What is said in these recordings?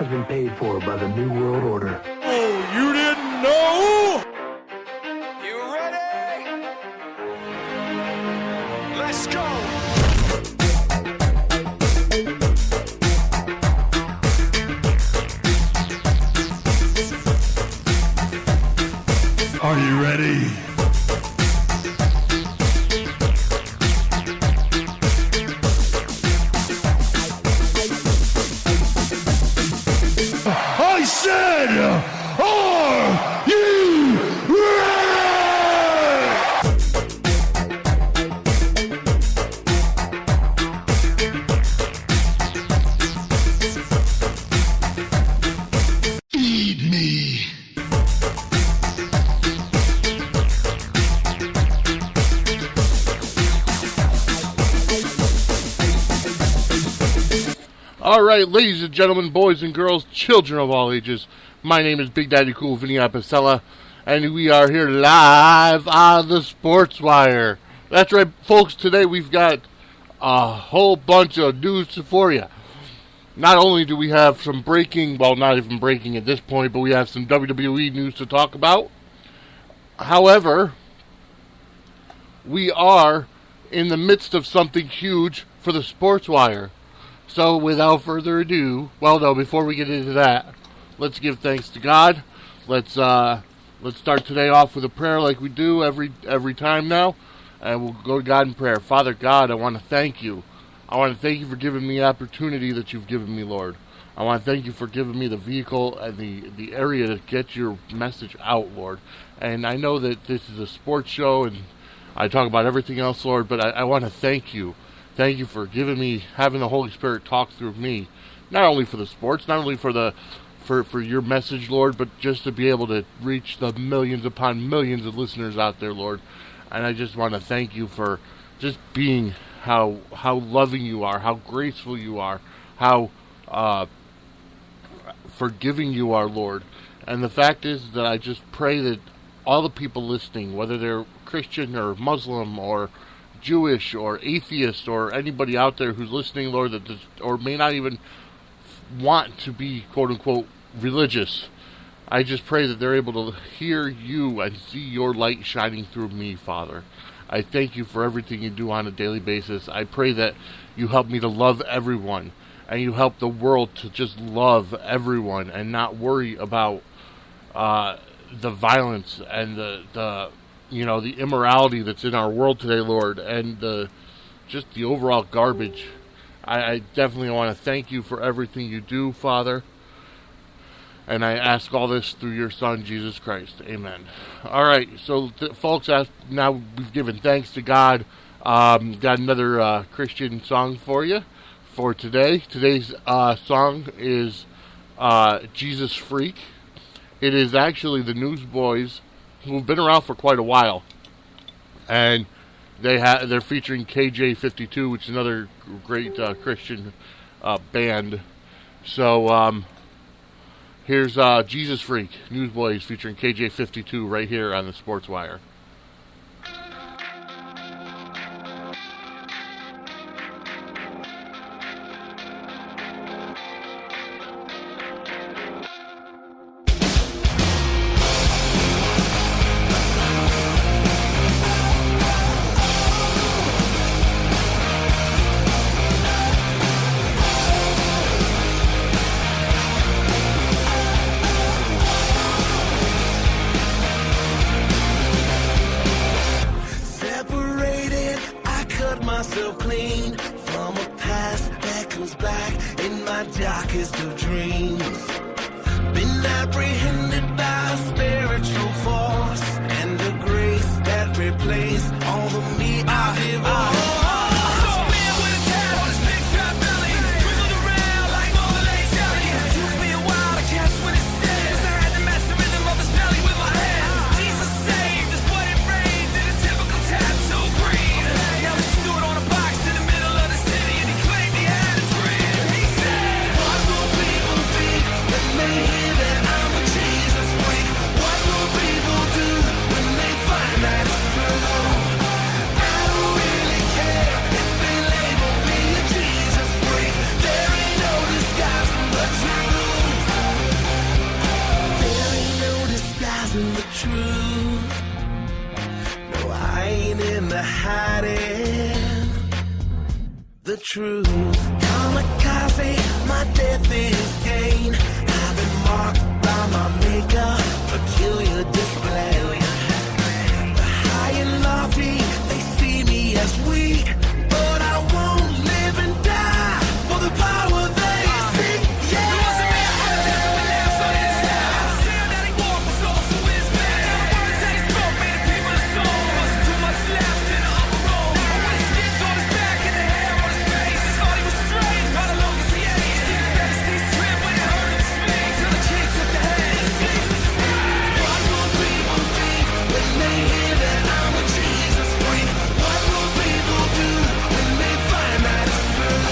has been paid for by the New World Order. Oh, you didn't know? You ready? Let's go! Are you ready? I said, are you ready? Feed me. All right, ladies and gentlemen, boys and girls, children of all ages, my name is Big Daddy Cool Vinny Apicella, and we are here live on the Sportswire. That's right, folks, today we've got a whole bunch of news for you. Not only do we have some breaking, well, not even breaking at this point, but we have some WWE news to talk about. However, we are in the midst of something huge for the Sportswire. So, without further ado, well, no, before we get into that, let's give thanks to God. Let's start today off with a prayer like we do every time now, and we'll go to God in prayer. Father God, I want to thank you. I want to thank you for giving me the opportunity that you've given me, Lord. I want to thank you for giving me the vehicle and the area to get your message out, Lord. And I know that this is a sports show, and I talk about everything else, Lord, but I want to thank you. Thank you for having the Holy Spirit talk through me, not only for the sports, not only for your message, Lord, but just to be able to reach the millions upon millions of listeners out there, Lord. And I just want to thank you for just being how loving you are, how graceful you are, how forgiving you are, Lord. And the fact is that I just pray that all the people listening, whether they're Christian or Muslim or Jewish or atheist or anybody out there who's listening, Lord, or may not even want to be quote-unquote religious, I just pray that they're able to hear you and see your light shining through me, Father. I thank you for everything you do on a daily basis. I pray that you help me to love everyone, and you help the world to just love everyone and not worry about the violence and the immorality that's in our world today, Lord, and just the overall garbage. I definitely want to thank you for everything you do, Father. And I ask all this through your Son, Jesus Christ. Amen. All right, so folks, now we've given thanks to God. Got another Christian song for you for today. Today's song is Jesus Freak. It is actually the Newsboys, who've been around for quite a while, and they're featuring KJ52, which is another great Christian band. So here's Jesus Freak, Newsboys featuring KJ52 right here on the Sportswire. Myself clean from a past that comes back in my darkest of dreams. Been apprehended by a spiritual force and a grace that replaced all the me I have. into hiding the truth. Kamikaze, my death is gain. I've been marked by my maker, peculiar display. The high and lofty, they see me as weak, but I won't live and die for the power they seek. Yeah. There was a man from the desert with laughs on his eyes. Saying that he walked was also his man. The words that he spoke made the people of soul. Wasn't too much left in the upper room. But with the skins on his back and the hair on his face, he thought he was strange by the longest he ate. He see the Pharisees trip when they heard him speak. Till the king took the head and Jesus. What will people think when they hear that I'm a Jesus freak? What will people do when they find that it's true?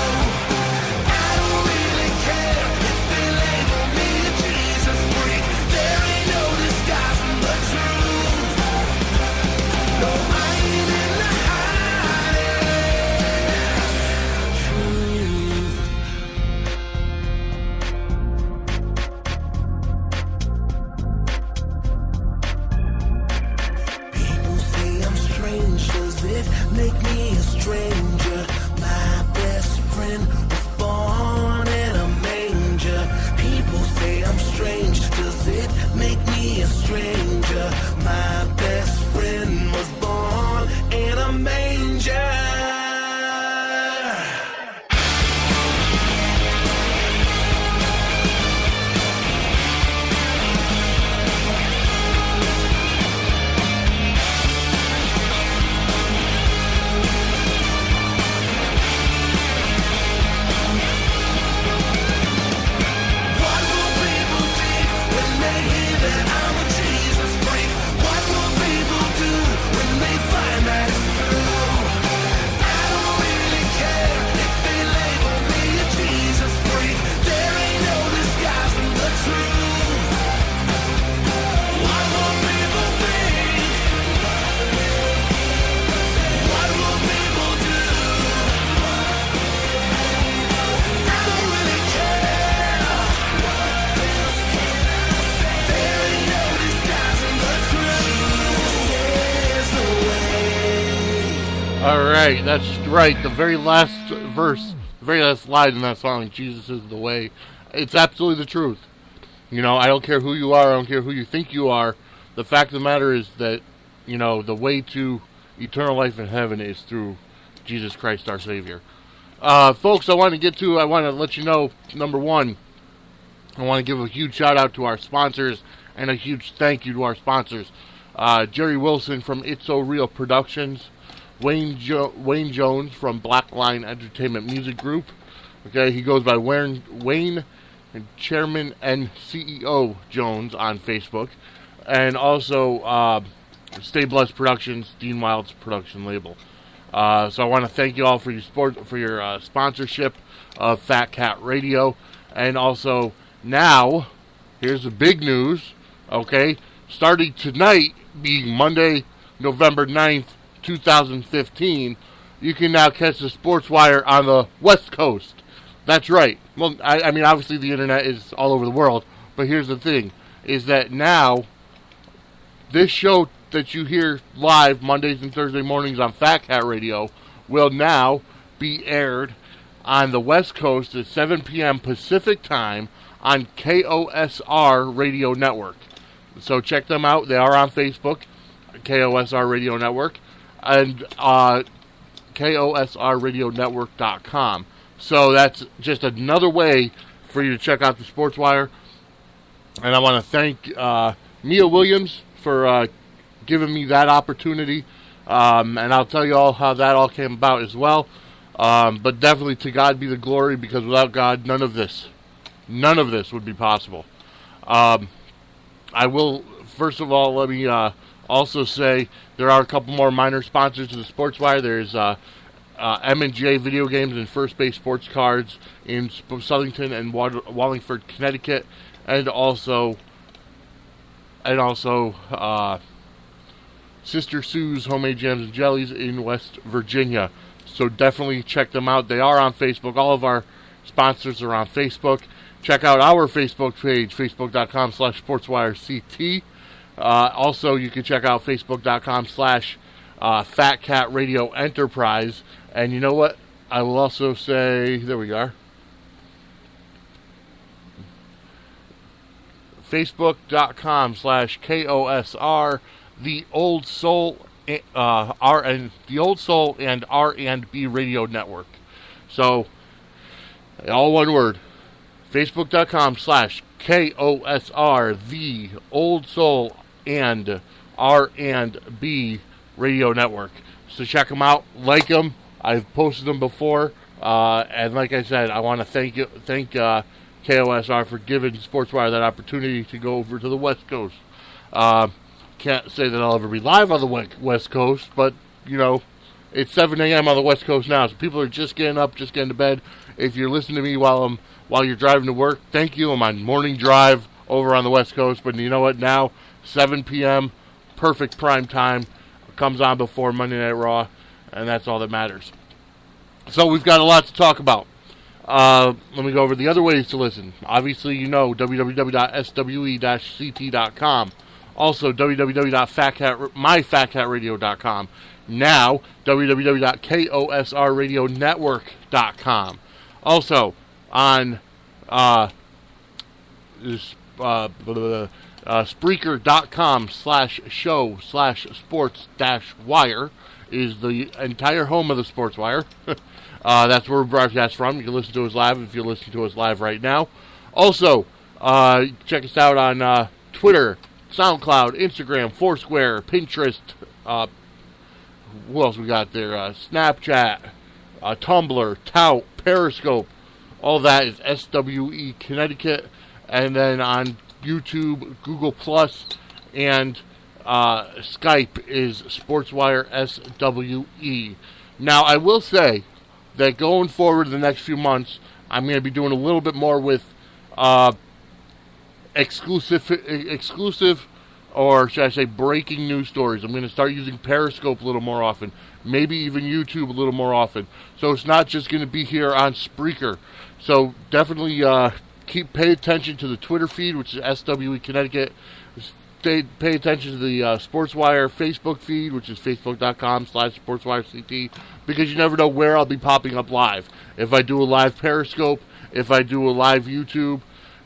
I don't really care if they label me a Jesus freak. There ain't no disguising the truth. No, I ain't in the People say I'm strange, does it make me a stranger? My best friend was born in a manger. People say I'm strange, does it make me a stranger? My best friend was born in a manger. What will people think when they hear that I'm a Jesus freak? What will people do when they find that it's true? I don't really care if they label me a Jesus freak. There ain't no disguising the truth. What will people think? What will people do? I don't really care. There ain't no disguising the truth. There's a way. Alright, that's right. The very last verse, the very last line in that song, Jesus is the way. It's absolutely the truth. You know, I don't care who you are, I don't care who you think you are. The fact of the matter is that, you know, the way to eternal life in heaven is through Jesus Christ, our Savior. Folks, I want to let you know, number one, I want to give a huge shout out to our sponsors and a huge thank you to our sponsors. Jerry Wilson from It's So Real Productions, Wayne Jones from Blackline Entertainment Music Group. Okay, he goes by Wayne Chairman and CEO Jones on Facebook, and also Stay Blessed Productions, Dean Wild's production label. So I want to thank you all for your sponsorship of Fat Cat Radio, and also now here's the big news. Okay, starting tonight, being Monday, November 9th, 2015, you can now catch the Sportswire on the West Coast. That's right. Well, I mean, obviously the internet is all over the world, but here's the thing, is that now, this show that you hear live Mondays and Thursday mornings on Fat Cat Radio will now be aired on the West Coast at 7 p.m. Pacific Time on KOSR Radio Network. So check them out. They are on Facebook, KOSR Radio Network, and KOSRRadionetwork.com. So that's just another way for you to check out the Sportswire. And I want to thank Mia Williams for giving me that opportunity. And I'll tell you all how that all came about as well. But definitely to God be the glory, because without God, none of this would be possible. I will, first of all, let me also say there are a couple more minor sponsors to the Sportswire. There's M&J Video Games and First Base Sports Cards in Southington and Wallingford, Connecticut, and also Sister Sue's Homemade Jams and Jellies in West Virginia. So definitely check them out. They are on Facebook. All of our sponsors are on Facebook. Check out our Facebook page, facebook.com/SportswireCT. Also, you can check out facebook.com/ Fat Cat Radio Enterprise. And you know what? I will also say, there we are. Facebook.com/KOSR, the Old Soul the Old Soul and R&B Radio Network. So, all one word. Facebook.com/KOSR, the Old Soul and R&B Radio Network. So check them out, like them. I've posted them before, and like I said, I want to thank KOSR for giving Sportswire that opportunity to go over to the West Coast. Can't say that I'll ever be live on the West Coast, but, you know, it's 7 a.m. on the West Coast now, so people are just getting up, just getting to bed. If you're listening to me while you're driving to work, thank you. I'm on morning drive over on the West Coast, but you know what? Now, 7 p.m., perfect prime time, comes on before Monday Night Raw, and that's all that matters. So we've got a lot to talk about. Let me go over the other ways to listen. Obviously, you know, www.swe-ct.com. Also, www.myfatcatradio.com. Now, www.kosrradionetwork.com. Also, on Spreaker.com/show/sports-wire is the entire home of the Sportswire. That's where we broadcast from. You can listen to us live if you're listening to us live right now. Also, check us out on Twitter, SoundCloud, Instagram, Foursquare, Pinterest. Who else we got there? Snapchat, Tumblr, Tout, Periscope. All that is SWE Connecticut. And then on YouTube, Google Plus, and Skype is Sportswire SWE. Now, I will say that going forward the next few months, I'm going to be doing a little bit more with exclusive, or should I say breaking news stories. I'm going to start using Periscope a little more often, maybe even YouTube a little more often. So it's not just going to be here on Spreaker. So definitely pay attention to the Twitter feed, which is SWE Connecticut. Pay attention to the Sportswire Facebook feed, which is facebook.com/SportswireCT, because you never know where I'll be popping up live. If I do a live Periscope, if I do a live YouTube,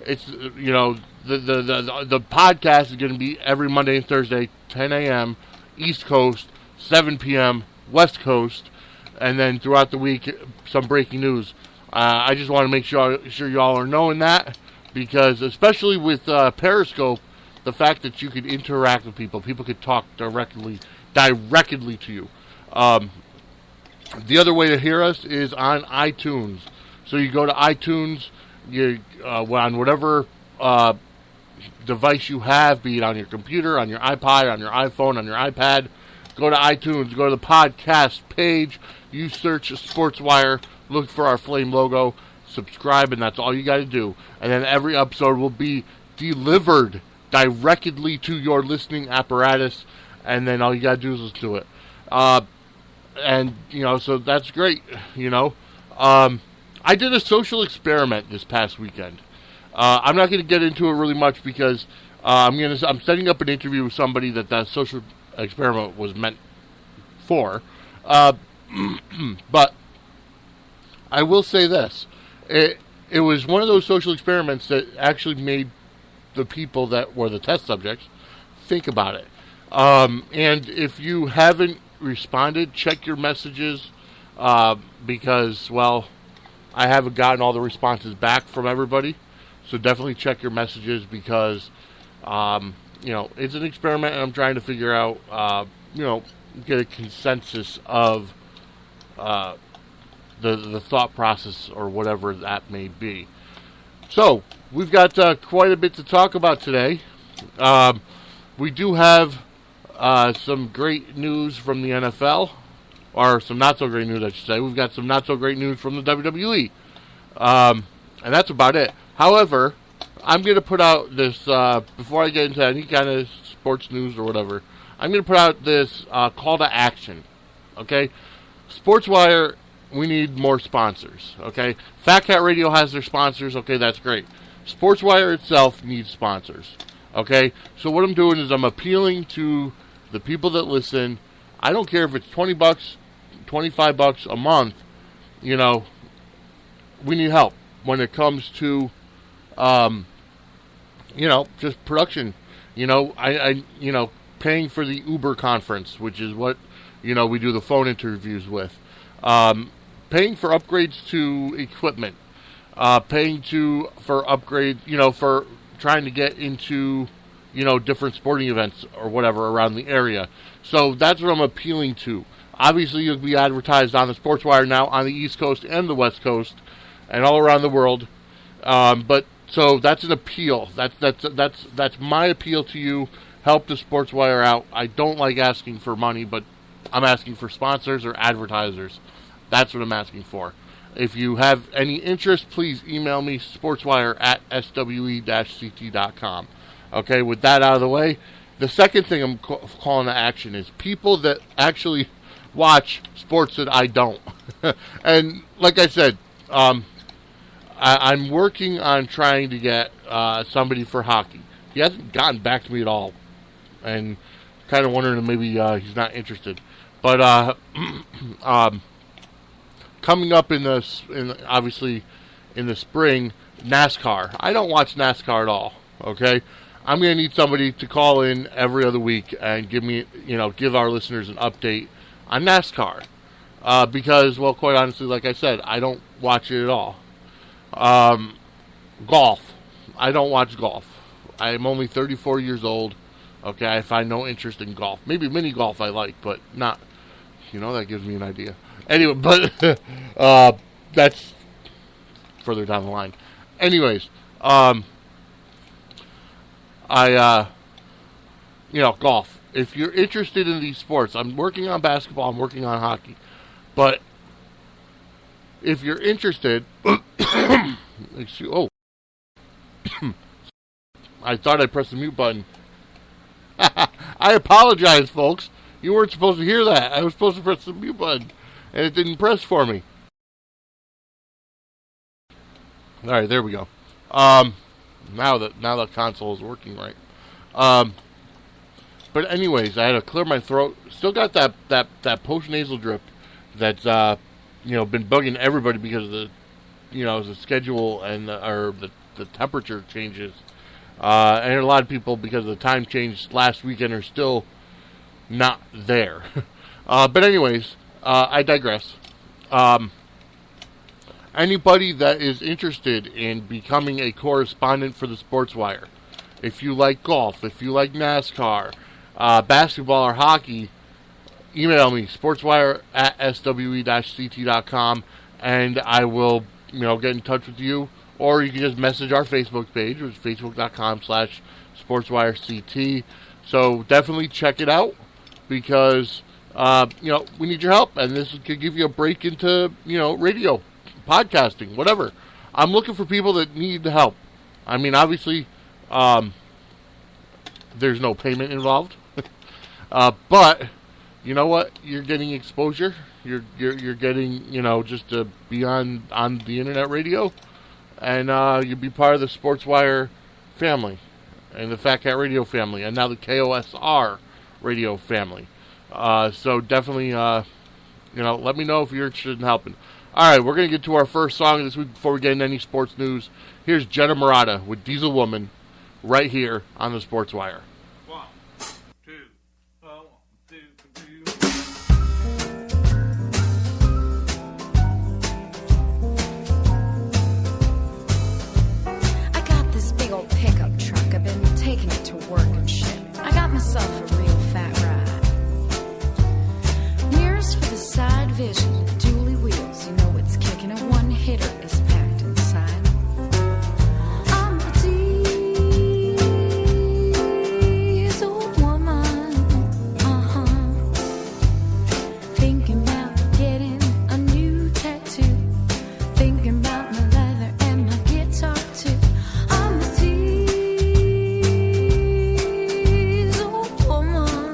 it's, you know, the podcast is going to be every Monday and Thursday, 10 a.m. East Coast, 7 p.m. West Coast, and then throughout the week, some breaking news. I just want to make sure y'all are knowing that, because especially with Periscope, the fact that you could interact with people could talk directly to you. The other way to hear us is on iTunes. So you go to iTunes, you on whatever device you have, be it on your computer, on your iPod, on your iPhone, on your iPad. Go to iTunes, go to the podcast page, you search Sportswire, look for our flame logo, subscribe, and that's all you got to do. And then every episode will be delivered directly to your listening apparatus, and then all you got to do is listen to it. And, you know, so that's great, you know. I did a social experiment this past weekend. I'm not going to get into it really much because I'm setting up an interview with somebody that social experiment was meant for. But I will say this. It was one of those social experiments that actually made the people that were the test subjects think about it. And if you haven't responded, check your messages, because, well, I haven't gotten all the responses back from everybody. So definitely check your messages, because, you know, it's an experiment, and I'm trying to figure out, you know, get a consensus of the thought process or whatever that may be. So, we've got quite a bit to talk about today. We do have some great news from the NFL, or some not-so-great news, I should say. We've got some not-so-great news from the WWE, and that's about it. However, I'm going to put out this, before I get into any kind of sports news or whatever, I'm going to put out this call to action, okay? Sportswire, we need more sponsors, okay? Fat Cat Radio has their sponsors, okay, that's great. Sportswire itself needs sponsors, okay? So what I'm doing is I'm appealing to the people that listen. I don't care if it's $20, $25 a month. You know, we need help when it comes to, you know, just production. You know, I paying for the Uber conference, which is what, you know, we do the phone interviews with. Paying for upgrades to equipment. Paying for upgrades, you know, for trying to get into, you know, different sporting events or whatever around the area. So that's what I'm appealing to. Obviously, you'll be advertised on the Sportswire now on the East Coast and the West Coast and all around the world. But so that's an appeal. That's my appeal to you. Help the Sportswire out. I don't like asking for money, but I'm asking for sponsors or advertisers. That's what I'm asking for. If you have any interest, please email me, sportswire@swe-ct.com. Okay, with that out of the way, the second thing I'm calling to action is people that actually watch sports that I don't. And like I said, I'm working on trying to get somebody for hockey. He hasn't gotten back to me at all, and kind of wondering if maybe he's not interested. But coming up obviously in the spring, NASCAR. I don't watch NASCAR at all. Okay, I'm going to need somebody to call in every other week and give our listeners an update on NASCAR. Because, well, quite honestly, like I said, I don't watch it at all. Golf. I don't watch golf. I'm only 34 years old. Okay, I find no interest in golf. Maybe mini golf I like, but not, that gives me an idea. Anyway, but that's further down the line. Anyways, golf. If you're interested in these sports, I'm working on basketball, I'm working on hockey. But if you're interested, I thought I pressed the mute button. I apologize, folks. You weren't supposed to hear that. I was supposed to press the mute button, and it didn't press for me. All right, there we go. Now the console is working right. But anyways, I had to clear my throat. Still got that post-nasal drip that's been bugging everybody because of the the schedule and the temperature changes. And a lot of people, because of the time change last weekend, are still not there. But anyways, I digress. Anybody that is interested in becoming a correspondent for the Sportswire, if you like golf, if you like NASCAR, basketball or hockey, email me, sportswire@swe-ct.com, and I will, get in touch with you. Or you can just message our Facebook page, which is facebook.com/sportswirect. So definitely check it out, because, we need your help, and this could give you a break into, radio, podcasting, whatever. I'm looking for people that need the help. I mean, obviously, there's no payment involved. But, you know what? You're getting exposure. You're getting, just to be on the internet radio. And you'll be part of the Sportswire family, and the Fat Cat Radio family, and now the KOSR Radio family. So definitely, let me know if you're interested in helping. All right, we're going to get to our first song this week before we get into any sports news. Here's Jenna Murata with Diesel Woman right here on the Sportswire. 1, 2, 1, 2, 2. I got this big old pickup truck. I've been taking it to work and shit. I got myself a real fat ride. Mirrors for the side vision, dually wheels. You know it's kicking. A one hitter is packed inside. I'm a diesel woman. Thinking about getting a new tattoo. Thinking about my leather and my guitar too. I'm a diesel woman.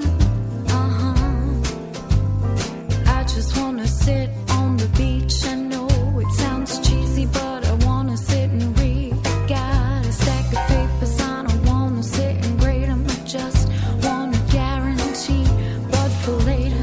I just wanna sit on the beach. I know it sounds cheesy, but I wanna sit and read. Got a stack of papers, I don't wanna sit and grade them. I just wanna guarantee, but for later.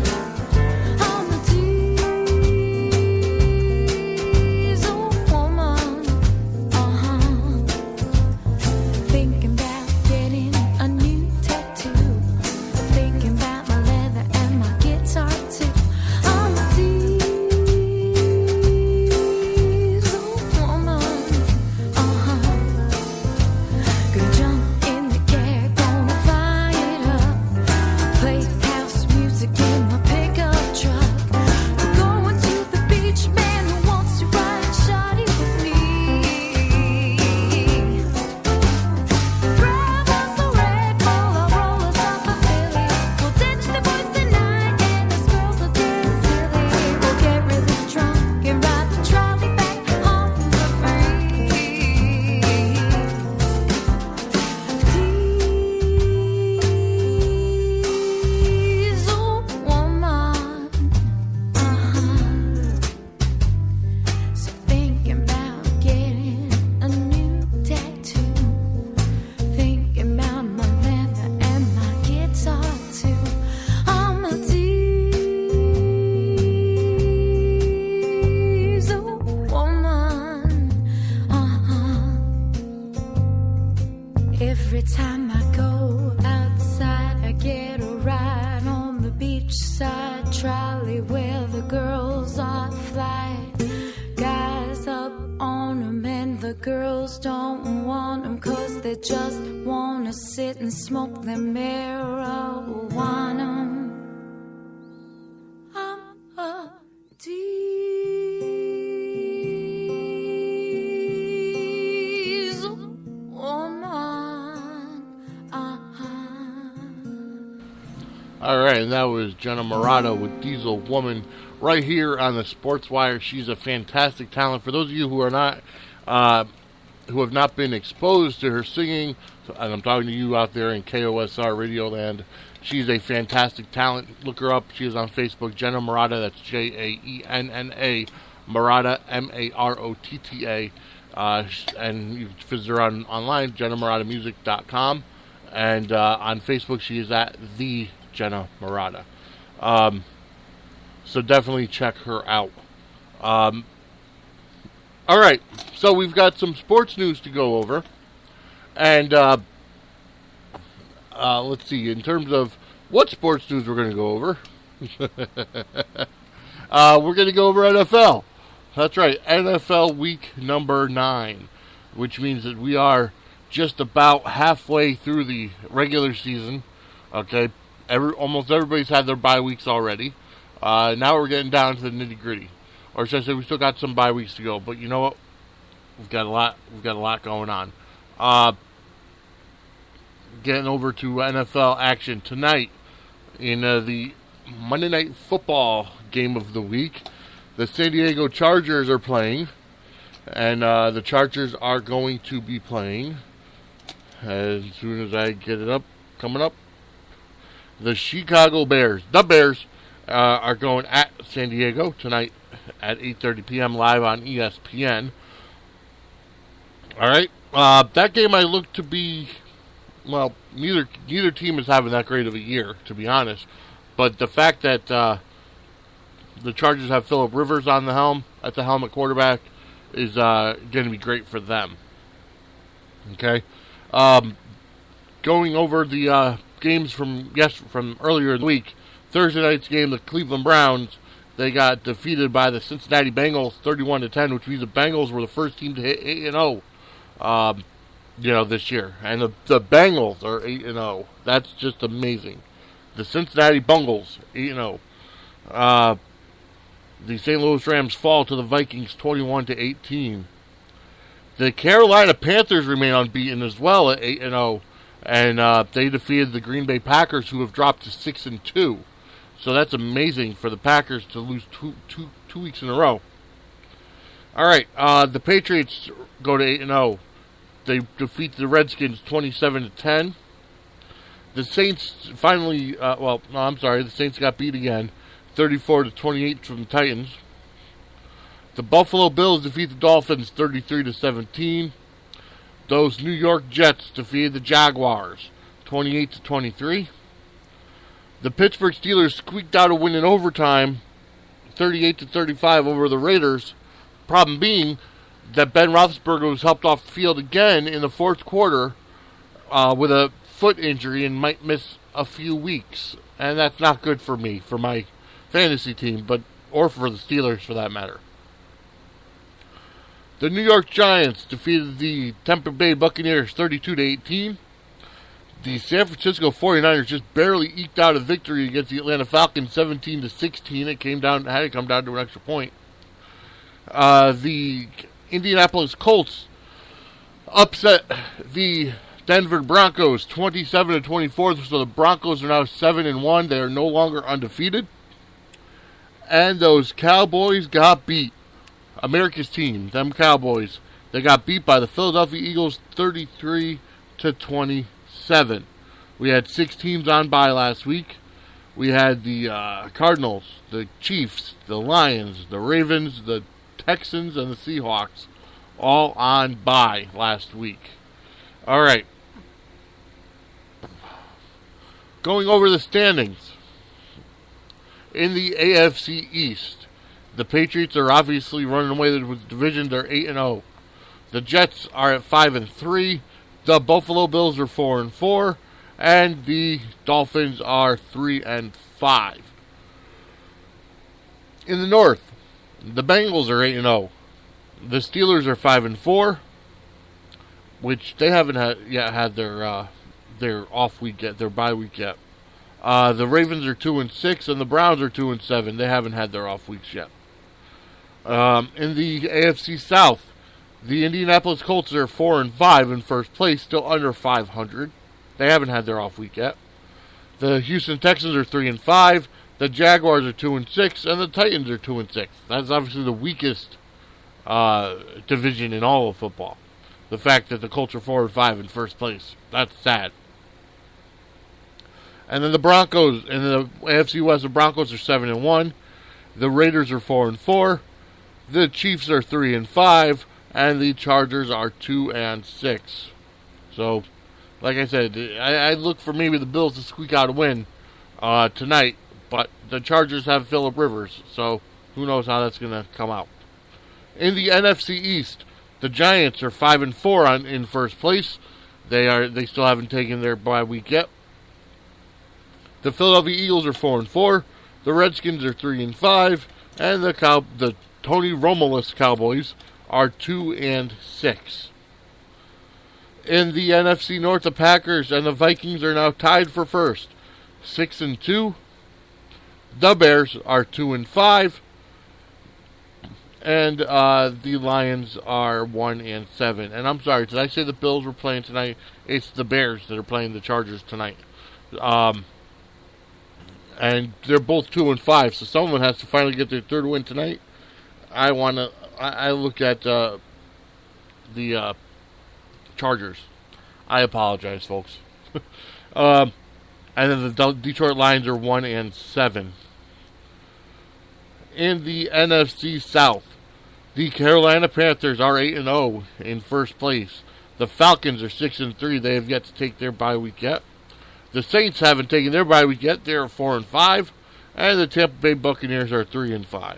trolley where the girls are fly. Guys up on 'em and the girls don't want 'em 'cause they just wanna sit and smoke their marijuana. I'm a diesel woman. All right, and that was Jenna Morata with Diesel Woman right here on the Sportswire. She's a fantastic talent. For those of you who are not, who have not been exposed to her singing, and I'm talking to you out there in KOSR Radio Land, she's a fantastic talent. Look her up. She is on Facebook, Jenna Morata. That's Jaenna Morata, Marotta. And you can visit her online, JennaMorataMusic.com. And on Facebook, she is at the Jenna Morata. So definitely check her out. All right, so we've got some sports news to go over. And let's see, in terms of what sports news we're going to go over, we're going to go over NFL. That's right, NFL week number 9, which means that we are just about halfway through the regular season. Okay, almost everybody's had their bye weeks already. Now we're getting down to the nitty-gritty. Or should I say we still got some bye weeks to go, but you know what? We've got a lot going on. Getting over to NFL action tonight in the Monday Night Football game of the week. The San Diego Chargers are playing, and the Chargers are going to be playing, as soon as I get it up, coming up, the Chicago Bears. The Bears are going at San Diego tonight at 8:30 p.m. live on ESPN. All right, that game I look to be, well, neither team is having that great of a year, to be honest. But the fact that the Chargers have Phillip Rivers at the helm at quarterback is going to be great for them. Okay, going over the games from earlier in the week. Thursday night's game, the Cleveland Browns, they got defeated by the Cincinnati Bengals 31-10, which means the Bengals were the first team to hit 8-0, this year. And the Bengals are 8-0. That's just amazing. The Cincinnati Bungles 8-0. The St. Louis Rams fall to the Vikings 21-18. The Carolina Panthers remain unbeaten as well at 8-0, and they defeated the Green Bay Packers, who have dropped to 6-2. So that's amazing for the Packers to lose two weeks in a row. All right, the Patriots go to 8-0. They defeat the Redskins 27-10. The Saints finally, the Saints got beat again, 34-28 from the Titans. The Buffalo Bills defeat the Dolphins 33-17. Those New York Jets defeated the Jaguars 28-23. The Pittsburgh Steelers squeaked out a win in overtime, 38-35 over the Raiders. Problem being that Ben Roethlisberger was helped off the field again in the fourth quarter with a foot injury and might miss a few weeks. And that's not good for me, for my fantasy team, or for the Steelers for that matter. The New York Giants defeated the Tampa Bay Buccaneers 32-18. The San Francisco 49ers just barely eked out a victory against the Atlanta Falcons 17-16. It had to come down to an extra point. The Indianapolis Colts upset the Denver Broncos 27-24. So the Broncos are now 7-1. They are no longer undefeated. And those Cowboys got beat. America's team, them Cowboys, they got beat by the Philadelphia Eagles 33-27. We had 6 teams on bye last week. We had the Cardinals, the Chiefs, the Lions, the Ravens, the Texans, and the Seahawks all on bye last week. All right. Going over the standings. In the AFC East, the Patriots are obviously running away with the division. They're 8-0. The Jets are at 5-3. The Buffalo Bills are 4-4. And the Dolphins are 3-5. In the North, the Bengals are 8-0. The Steelers are 5-4, which they haven't had their off week yet, their bye week yet. The Ravens are 2-6, and the Browns are 2-7. They haven't had their off weeks yet. In the AFC South, the Indianapolis Colts are 4-5 in first place, still under 500. They haven't had their off week yet. The Houston Texans are 3-5. The Jaguars are 2-6, and the Titans are 2-6. That's obviously the weakest division in all of football. The fact that the Colts are 4-5 in first place, that's sad. And then the Broncos in the AFC West, the Broncos are 7-1. The Raiders are 4-4. The Chiefs are 3-5, and the Chargers are 2-6. So, like I said, I look for maybe the Bills to squeak out a win tonight, but the Chargers have Phillip Rivers, so who knows how that's going to come out. In the NFC East, the Giants are 5-4 in first place. They still haven't taken their bye week yet. The Philadelphia Eagles are 4-4. The Redskins are 3-5, and the Tony Romo-less Cowboys are 2-6. In the NFC North, the Packers and the Vikings are now tied for first, 6-2. The Bears are 2-5, and the Lions are 1-7. And I'm sorry, did I say the Bills were playing tonight? It's the Bears that are playing the Chargers tonight. And they're both 2-5, so someone has to finally get their third win tonight. I look at the Chargers. I apologize, folks. And then the Detroit Lions are 1-7. In the NFC South, the Carolina Panthers are 8-0 in first place. The Falcons are 6-3. They have yet to take their bye week yet. The Saints haven't taken their bye week yet. They're 4-5. And the Tampa Bay Buccaneers are 3-5.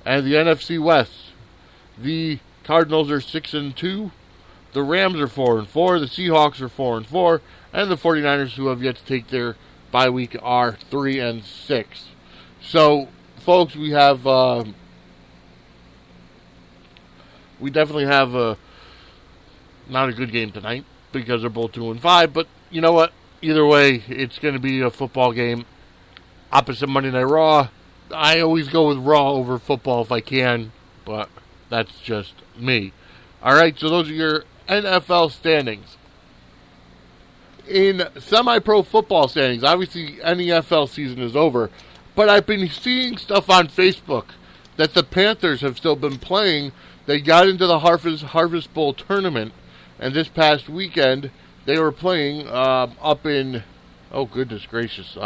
And the NFC West, the Cardinals are 6-2. The Rams are 4-4. The Seahawks are 4-4. And the 49ers, who have yet to take their bye week, are 3-6. So, folks, we definitely have not a good game tonight because they're both 2-5. But you know what? Either way, it's going to be a football game. Opposite Monday Night Raw. I always go with Raw over football if I can, but that's just me. Alright, so those are your NFL standings. In semi-pro football standings, obviously NFL season is over, but I've been seeing stuff on Facebook that the Panthers have still been playing. They got into the Harvest Bowl tournament, and this past weekend they were playing up in, oh goodness gracious,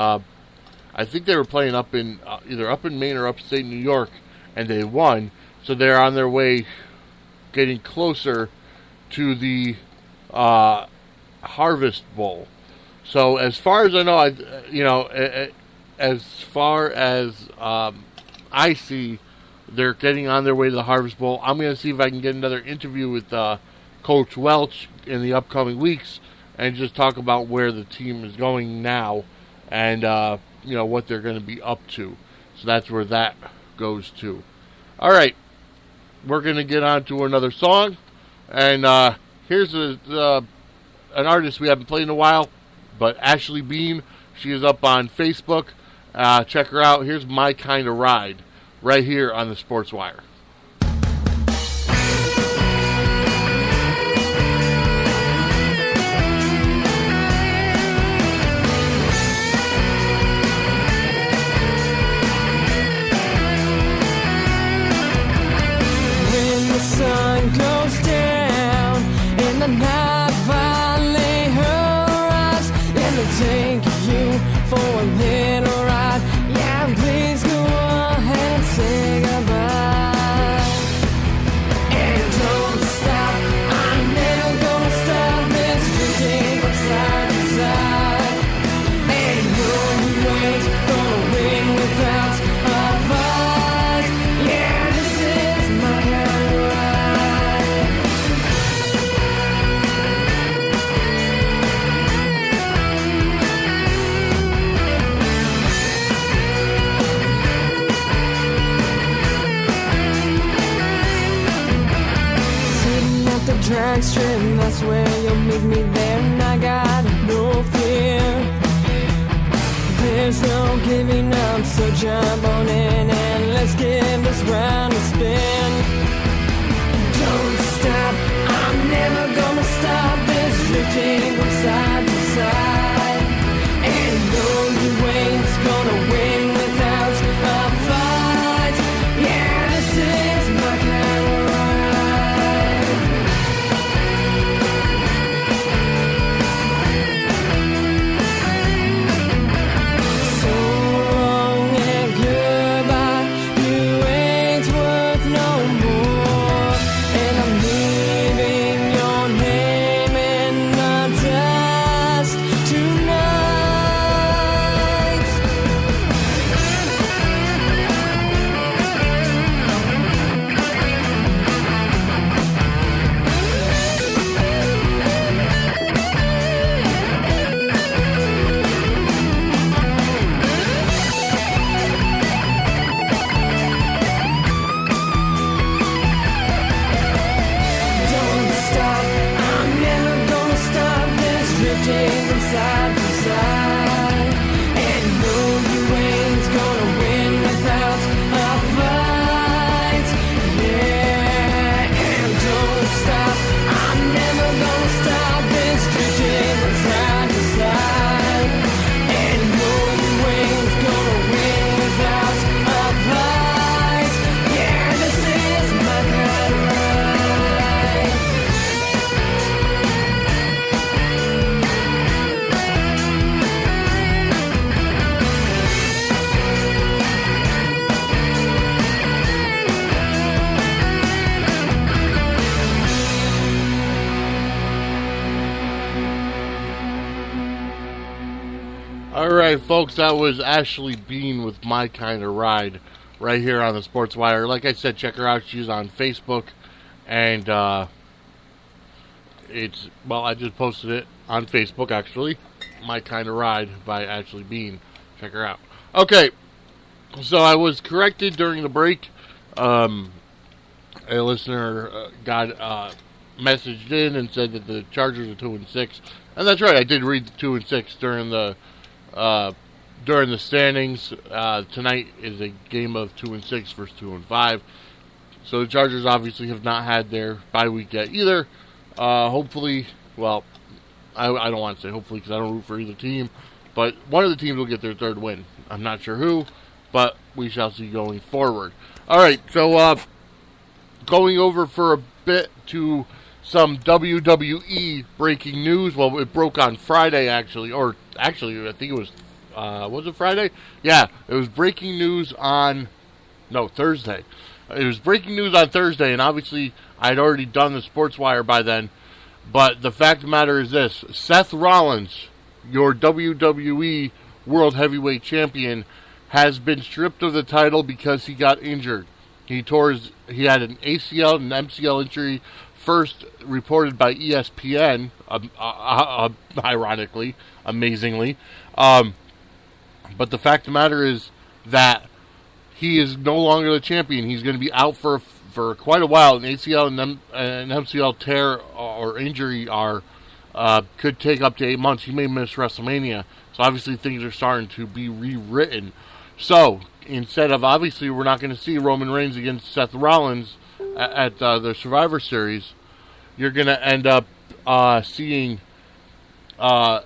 I think they were playing up in either up in Maine or upstate New York, and they won. So they're on their way, getting closer to the Harvest Bowl. So as far as I know, as far as I see, they're getting on their way to the Harvest Bowl. I'm going to see if I can get another interview with Coach Welch in the upcoming weeks and just talk about where the team is going now and what they're going to be up to. So that's where that goes to. All right, we're going to get on to another song, and here's an artist we haven't played in a while, but Ashley Bean. She is up on Facebook. Check her out. Here's My Kind of Ride, right here on the Sportswire. Goes down in the night valley arrives and they take you for a little ride. Yeah, please go ahead and say goodbye. drag strip, that's where you'll meet me there. And I got no fear, there's no giving up, so jump on in and let's give this round a spin. Don't stop, I'm never gonna stop this drifting from side to side. And no, you ain't gonna win without a fight. Yeah, this is my kind of ride. So long and goodbye, you ain't worth no more. And I'm leaving your name in the dust tonight. Don't stop, I'm never gonna stop this drifting from side to side. And no, you ain't gonna win without a fight. Yeah, and don't stop, I'm never gonna stop this drifting from side to side. And no, you ain't gonna win without a fight. Yeah, this is my kind of ride. Alright, folks, that was Ashley Bean with My Kind of Ride right here on the Sportswire. Like I said, check her out. She's on Facebook. And, I just posted it on Facebook, actually. My Kind of Ride by Ashley Bean. Check her out. Okay, so I was corrected during the break. A listener got messaged in and said that the Chargers are 2-6. And that's right, I did read the 2-6 during the standings. Tonight is a game of 2-6 versus 2-5. So the Chargers obviously have not had their bye week yet either. Hopefully, well, I don't want to say hopefully because I don't root for either team, but one of the teams will get their third win. I'm not sure who, but we shall see going forward. All right, so going over for a bit to some WWE breaking news. Well, it broke on Friday, actually, or actually, I think it was it Friday? Yeah, it was breaking news on, Thursday. It was breaking news on Thursday, and obviously, I'd already done the Sportswire by then, but the fact of the matter is this: Seth Rollins, your WWE World Heavyweight Champion, has been stripped of the title because he got injured. He had an ACL and an MCL injury, first reported by ESPN, ironically, amazingly. But the fact of the matter is that he is no longer the champion. He's going to be out for quite a while. An ACL and MCL tear or injury could take up to 8 months. He may miss WrestleMania. So obviously things are starting to be rewritten. So instead of, obviously, we're not going to see Roman Reigns against Seth Rollins at the Survivor Series. You're going to end up seeing a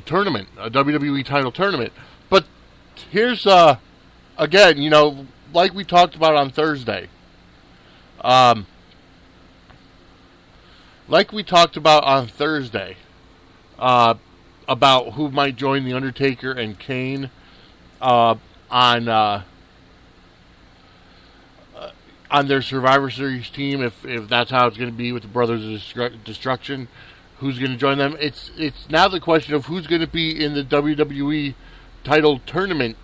tournament, a WWE title tournament. But here's, again, like we talked about on Thursday. About who might join The Undertaker and Kane on their Survivor Series team, if that's how it's going to be with the Brothers of Destruction, who's going to join them. It's now the question of who's going to be in the WWE title tournament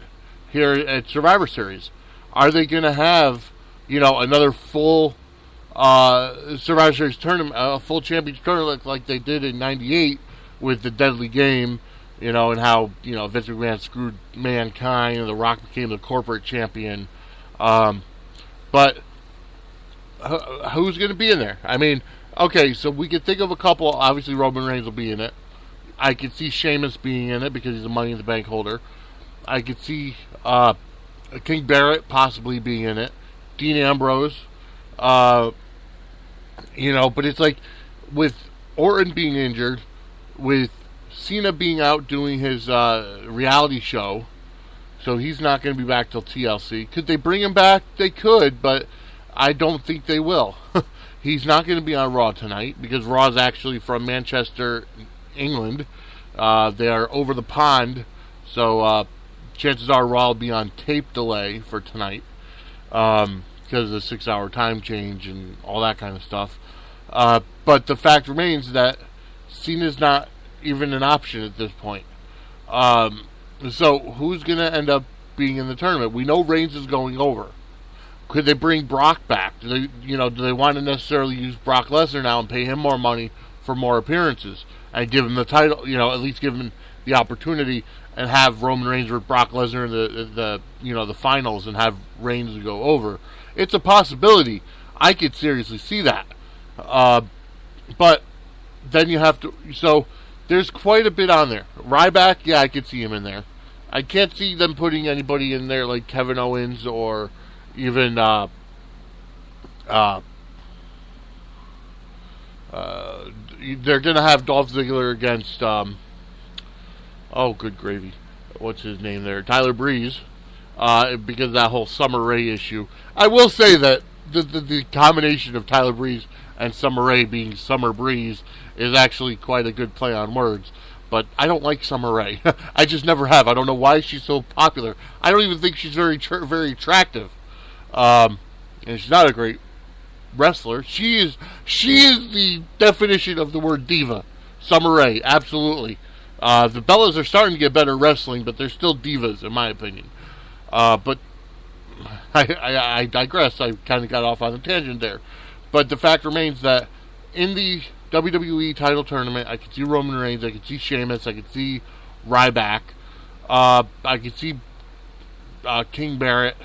here at Survivor Series. Are they going to have, another full Survivor Series tournament, a full championship tournament like they did in '98 with the Deadly Game, and how, Vince McMahon screwed Mankind and The Rock became the corporate champion. But who's going to be in there? I mean, okay, so we could think of a couple. Obviously, Roman Reigns will be in it. I could see Sheamus being in it because he's a Money in the Bank holder. I could see King Barrett possibly being in it. Dean Ambrose. But it's like with Orton being injured, with Cena being out doing his reality show, so he's not going to be back till TLC. Could they bring him back? They could, but I don't think they will. He's not going to be on Raw tonight because Raw is actually from Manchester, England. They are over the pond, so chances are Raw will be on tape delay for tonight because of the 6-hour time change and all that kind of stuff. But the fact remains that Cena's not even an option at this point. So who's going to end up being in the tournament? We know Reigns is going over. Could they bring Brock back? Do they want to necessarily use Brock Lesnar now and pay him more money for more appearances and give him the title? At least give him the opportunity and have Roman Reigns or Brock Lesnar in the finals and have Reigns go over. It's a possibility. I could seriously see that. But then you have to. So there's quite a bit on there. Ryback, yeah, I could see him in there. I can't see them putting anybody in there like Kevin Owens or even they're gonna have Dolph Ziggler against good gravy, what's his name there, Tyler Breeze, because of that whole Summer Rae issue. I will say that the combination of Tyler Breeze and Summer Rae being Summer Breeze is actually quite a good play on words. But I don't like Summer Rae. I just never have. I don't know why she's so popular. I don't even think she's very attractive. And she's not a great wrestler. She is the definition of the word diva. Summer Rae, absolutely. The Bellas are starting to get better at wrestling, but they're still divas, in my opinion. But I digress. I kind of got off on a tangent there. But the fact remains that in the WWE title tournament, I could see Roman Reigns, I could see Sheamus, I could see Ryback, I could see King Barrett,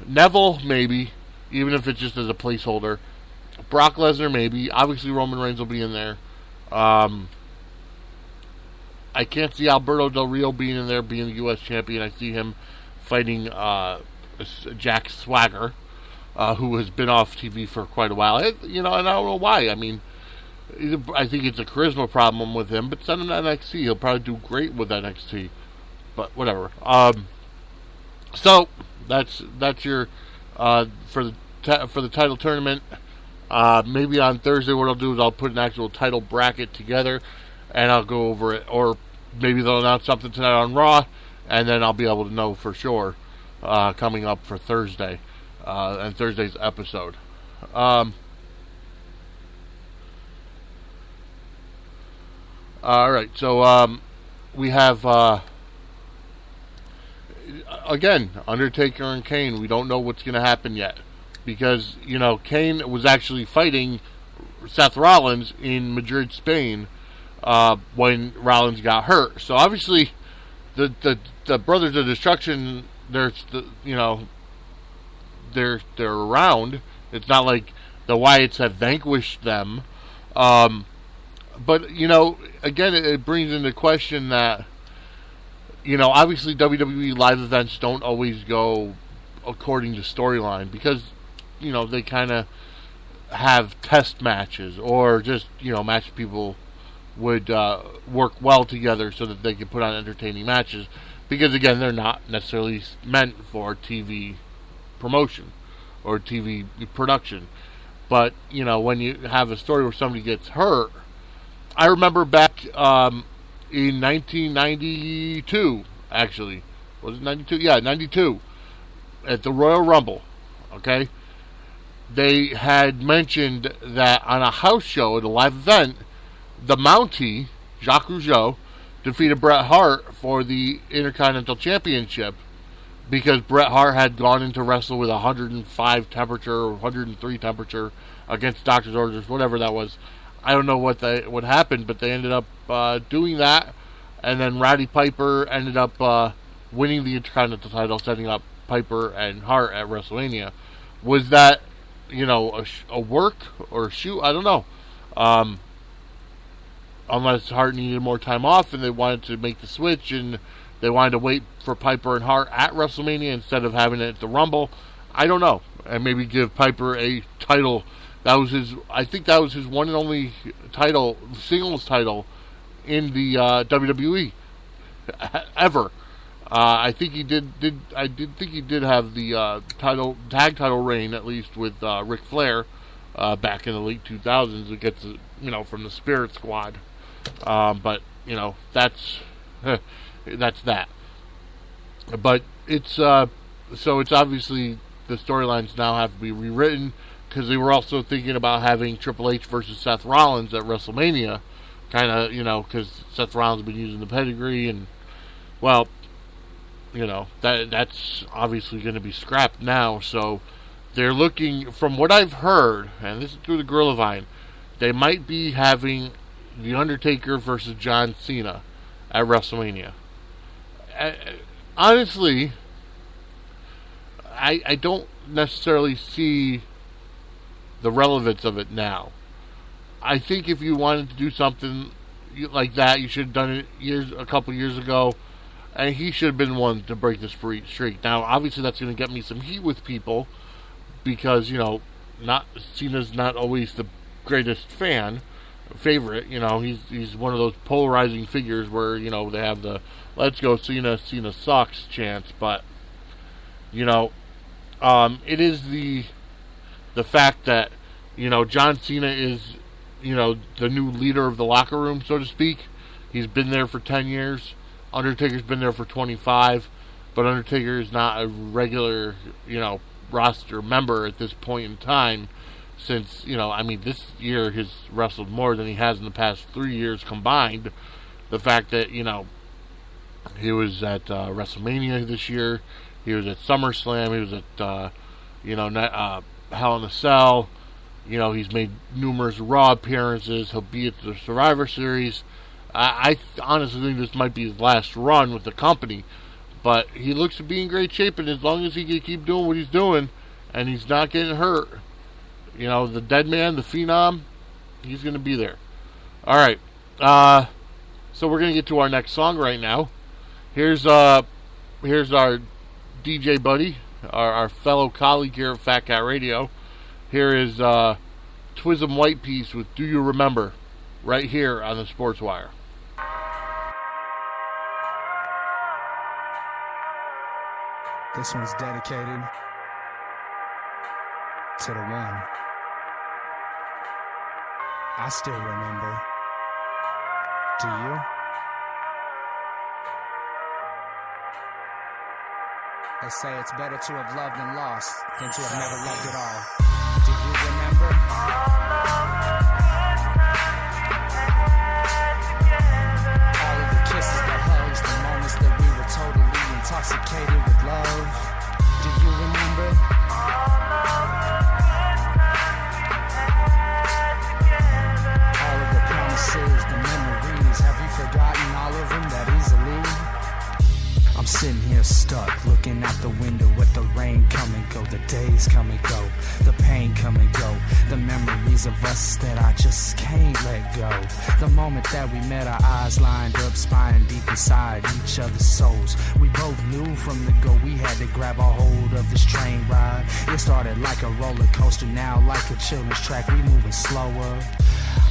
Neville maybe, even if it's just as a placeholder, Brock Lesnar maybe, obviously Roman Reigns will be in there. I can't see Alberto Del Rio being in there, being the U.S. champion. I see him fighting Jack Swagger, who has been off TV for quite a while. And I don't know why. I mean, I think it's a charisma problem with him, but send him to NXT. He'll probably do great with NXT. But whatever. So that's your for the title tournament. Maybe on Thursday, what I'll do is I'll put an actual title bracket together, and I'll go over it. Or maybe they'll announce something tonight on Raw, and then I'll be able to know for sure coming up for Thursday and Thursday's episode. Alright, so we have again, Undertaker and Kane. We don't know what's going to happen yet because, Kane was actually fighting Seth Rollins in Madrid, Spain when Rollins got hurt. So obviously the Brothers of Destruction, they're around. It's not like the Wyatts have vanquished them. But, again, it brings into question that, obviously WWE live events don't always go according to storyline because, they kind of have test matches or just, match people would work well together so that they can put on entertaining matches because, again, they're not necessarily meant for TV promotion or TV production. But, when you have a story where somebody gets hurt, I remember back in 1992, actually. Was it 92? Yeah, 92. At the Royal Rumble, okay? They had mentioned that on a house show at a live event, the Mountie, Jacques Rougeau, defeated Bret Hart for the Intercontinental Championship because Bret Hart had gone into wrestle with 105 temperature or 103 temperature against doctor's orders, whatever that was. I don't know what happened, but they ended up doing that, and then Roddy Piper ended up winning the Intercontinental title, setting up Piper and Hart at WrestleMania. Was that a work or a shoot. I don't know. Unless Hart needed more time off and they wanted to make the switch and they wanted to wait for Piper and Hart at WrestleMania instead of having it at the Rumble. I don't know. And maybe give Piper a title. I think that was his one and only title, singles title in the WWE ever. I think he did think he did have the tag title reign, at least with Ric Flair back in the late 2000s. It gets from the Spirit Squad. But that's that's that. But it's so it's obviously the storylines now have to be rewritten, because they were also thinking about having Triple H versus Seth Rollins at WrestleMania, kind of because Seth Rollins has been using the pedigree, and well, that's obviously going to be scrapped now. So they're looking, from what I've heard, and this is through the Gorilla Vine, they might be having The Undertaker versus John Cena at WrestleMania. Honestly, I don't necessarily see the relevance of it now. I think if you wanted to do something like that, you should have done it a couple years ago, and he should have been one to break the streak. Now, obviously, that's going to get me some heat with people, because Cena's not always the greatest favorite. He's one of those polarizing figures where they have the "Let's go Cena sucks" chants, but it is the fact that John Cena is the new leader of the locker room, so to speak. He's been there for 10 years. Undertaker's been there for 25, but Undertaker is not a regular roster member at this point in time, since this year he's wrestled more than he has in the past 3 years combined. The fact that he was at WrestleMania this year, he was at SummerSlam, he was at Hell in a Cell. He's made numerous Raw appearances. He'll be at the Survivor Series. I honestly think this might be his last run with the company, but he looks to be in great shape, and as long as he can keep doing what he's doing and he's not getting hurt, the dead man, the Phenom, he's going to be there. All right, so we're going to get to our next song right now. Here's our DJ buddy, our fellow colleague here at Fat Cat Radio. Here is Twism White Piece with "Do You Remember?" right here on the Sportswire. This one's dedicated to the one I still remember. Do you? They say it's better to have loved and lost than to have never loved at all. Do you remember? All of the kisses, the hugs, the moments that we were totally intoxicated with love. Do you remember? All of the promises, the memories, have you forgotten all of them that easily? I'm sitting here stuck, looking out the window at the rain come and go, the days come and go, the pain come and go, the memories of us that I just can't let go. The moment that we met, our eyes lined up, spying deep inside each other's souls. We both knew from the go we had to grab a hold of this train ride. It started like a roller coaster, now like a children's track, we moving slower.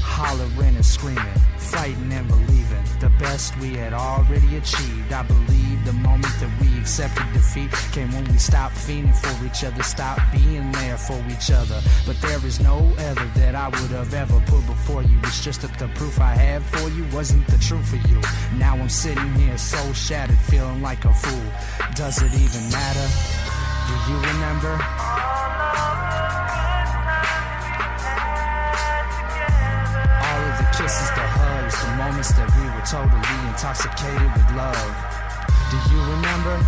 Hollering and screaming, fighting and believing the best we had already achieved. I believe the moment that we accepted defeat came when we stopped fiending for each other, stopped being there for each other. But there is no other that I would have ever put before you. It's just that the proof I had for you wasn't the truth for you. Now I'm sitting here so shattered, feeling like a fool. Does it even matter? Do you remember? Kisses, the hugs, the moments that we were totally intoxicated with love. Do you remember?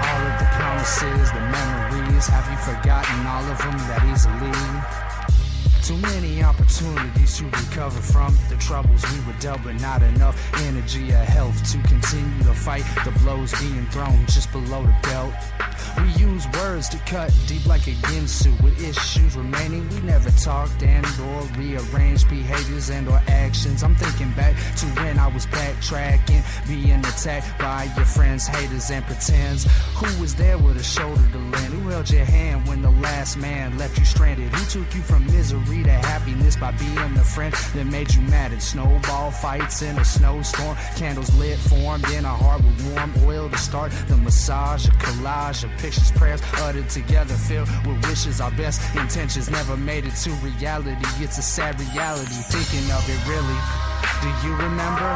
All of the promises, the memories, have you forgotten all of them that easily? Too many opportunities to recover from the troubles we were dealt, but not enough energy or health to continue to fight the blows being thrown just below the belt. We use words to cut deep like a ginsu. With issues remaining, we never talked and or rearranged behaviors and or actions. I'm thinking back to when I was backtracking, being attacked by your friends, haters, and pretends. Who was there with a shoulder to lend? Who held your hand when the last man left you stranded? Who took you from misery to happiness by being the friend that made you mad at snowball fights in a snowstorm? Candles lit, formed in a heart with warm oil to start the massage, a collage of pictures, prayers uttered together, filled with wishes. Our best intentions never made it to reality. It's a sad reality, thinking of it really. Do you remember?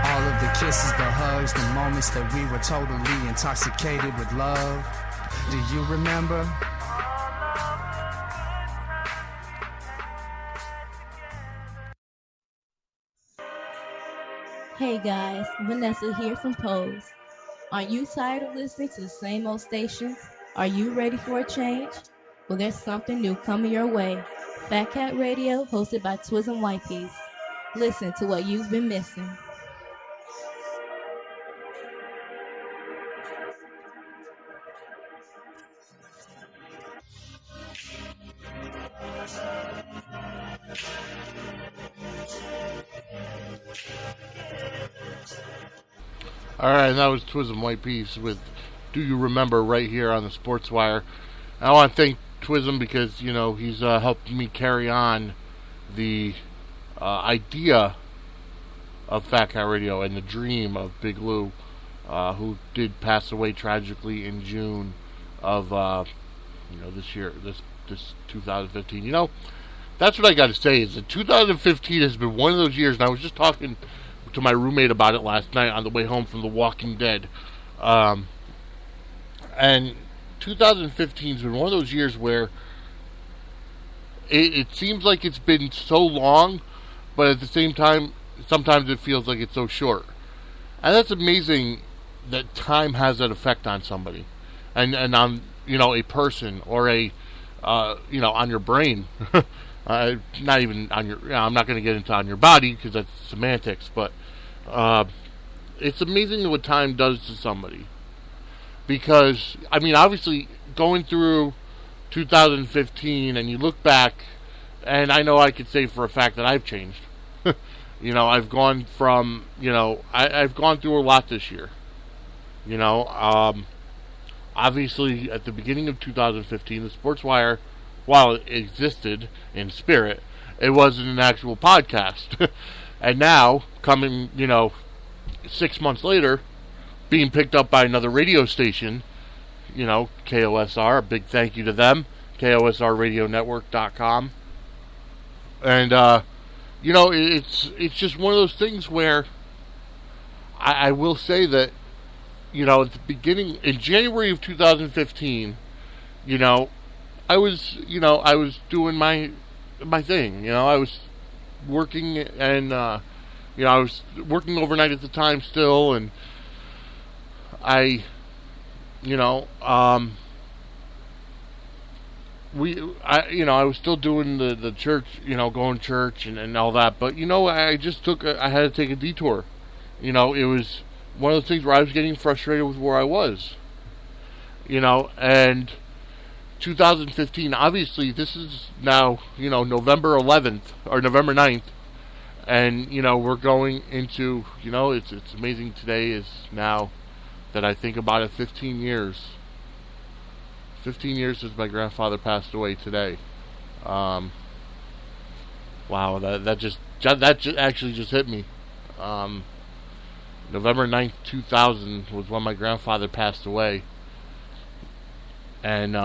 All of the kisses, the hugs, the moments that we were totally intoxicated with love. Do you remember? Hey guys, Vanessa here from Pose. Are you tired of listening to the same old stations? Are you ready for a change? Well, there's something new coming your way. Fat Cat Radio, hosted by Twism White Peas. Listen to what you've been missing. Alright, and that was Twism White Peas with Do You Remember right here on the Sportswire. I want to thank Twism because, you know, he's helped me carry on the idea of Fat Cat Radio and the dream of Big Lou, who did pass away tragically in June of, this year, this 2015. You know, that's what I got to say is that 2015 has been one of those years, and I was just talking to my roommate about it last night on the way home from The Walking Dead. And 2015 has been one of those years where it seems like it's been so long, but at the same time, sometimes it feels like it's so short. And that's amazing that time has that effect on somebody. And on, a person or on your brain. Not even on your, I'm not going to get into on your body because that's semantics, but it's amazing what time does to somebody. Because, obviously, going through 2015 and you look back, and I know I could say for a fact that I've changed. I've gone from, I've gone through a lot this year. Obviously, at the beginning of 2015, the Sportswire, while it existed in spirit, it wasn't an actual podcast. And now, coming, 6 months later, being picked up by another radio station, KOSR, a big thank you to them, KOSRradionetwork.com. And, it's just one of those things where I will say that, at the beginning, in January of 2015, I was doing my thing, I was working and, I was working overnight at the time still, and I was still doing the church, going to church and all that, but, I had to take a detour. It was one of those things where I was getting frustrated with where I was, and 2015, obviously, this is now, November 11th, or November 9th, and, we're going into, it's amazing today is now that I think about it, 15 years. 15 years since my grandfather passed away today. Wow, that just actually just hit me. November 9th, 2000 was when my grandfather passed away. And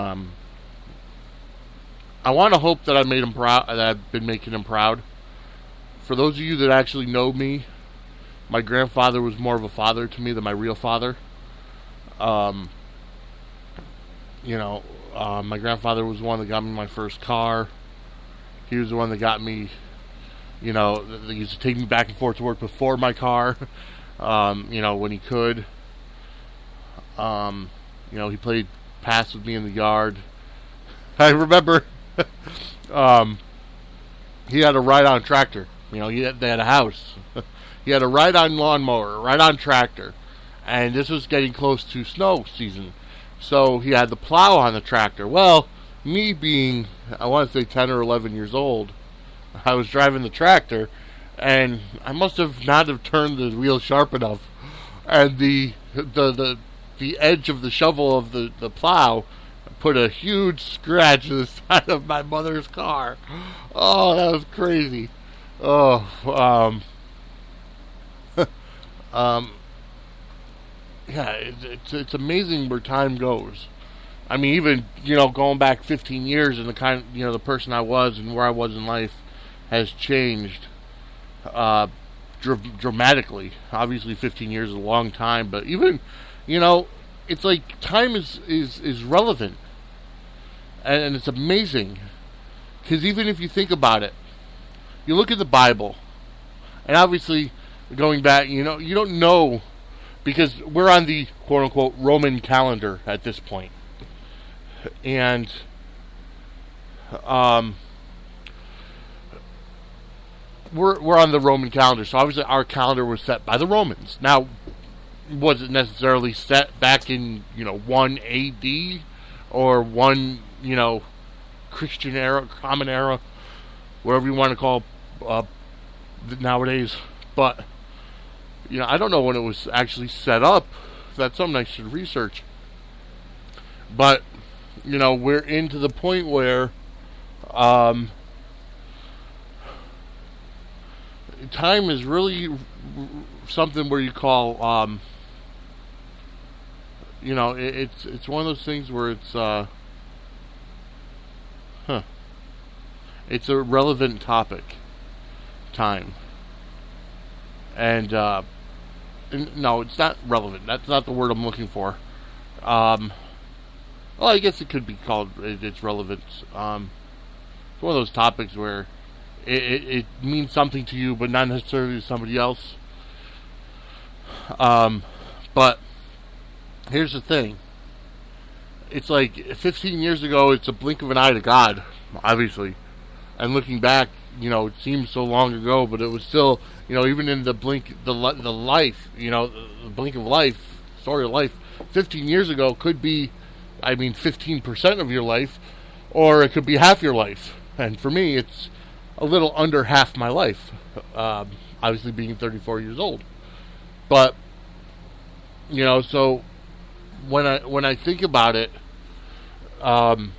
I want to hope that I made him proud, that I've been making him proud. For those of you that actually know me, my grandfather was more of a father to me than my real father. My grandfather was the one that got me my first car. He was the one that got me, that used to take me back and forth to work before my car, when he could. He played pass with me in the yard. I remember he had a ride-on tractor. They had a house. He had a ride-on lawnmower, a ride-on tractor. And this was getting close to snow season. So he had the plow on the tractor. Well, me being, I want to say 10 or 11 years old, I was driving the tractor, and I must have not have turned the wheel sharp enough. And the edge of the shovel of the plow put a huge scratch in the side of my mother's car. Oh, that was crazy. Oh, yeah, it's amazing where time goes. I mean, even, going back 15 years and the person I was and where I was in life has changed dramatically. Obviously 15 years is a long time, but even, it's like time is relevant. And it's amazing. Because even if you think about it, you look at the Bible, and obviously, going back, you don't know, because we're on the quote-unquote Roman calendar at this point. And, we're on the Roman calendar, so obviously our calendar was set by the Romans. Now, was it necessarily set back in, 1 AD, or 1, Christian era, common era, whatever you want to call nowadays. But, I don't know when it was actually set up. That's something I should research. But, we're into the point where time is really something where you call, it's one of those things where it's, it's a relevant topic, time. And, no, it's not relevant. That's not the word I'm looking for. Well, I guess it could be called its relevance. It's one of those topics where it means something to you, but not necessarily to somebody else. But here's the thing. It's like 15 years ago, it's a blink of an eye to God, obviously. And looking back, it seems so long ago, but it was still, even in the blink, the life, the blink of life, story of life, 15 years ago could be, 15% of your life, or it could be half your life. And for me, it's a little under half my life, obviously being 34 years old. But, so when I think about it, when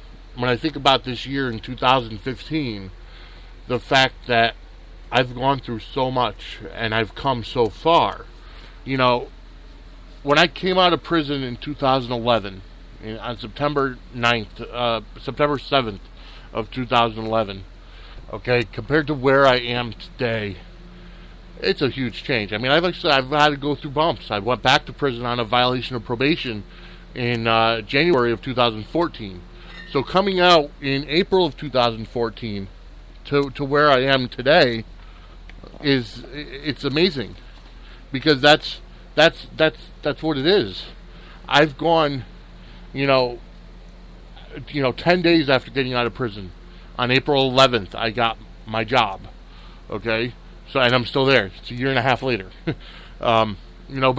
I think about this year in 2015, the fact that I've gone through so much and I've come so far, when I came out of prison in 2011, on September 7th of 2011, okay, compared to where I am today, it's a huge change. I've had to go through bumps. I went back to prison on a violation of probation in January of 2014. So coming out in April of 2014 to where I am today it's amazing, because that's what it is. I've gone, 10 days after getting out of prison. On April 11th, I got my job. Okay, so and I'm still there. It's a year and a half later. But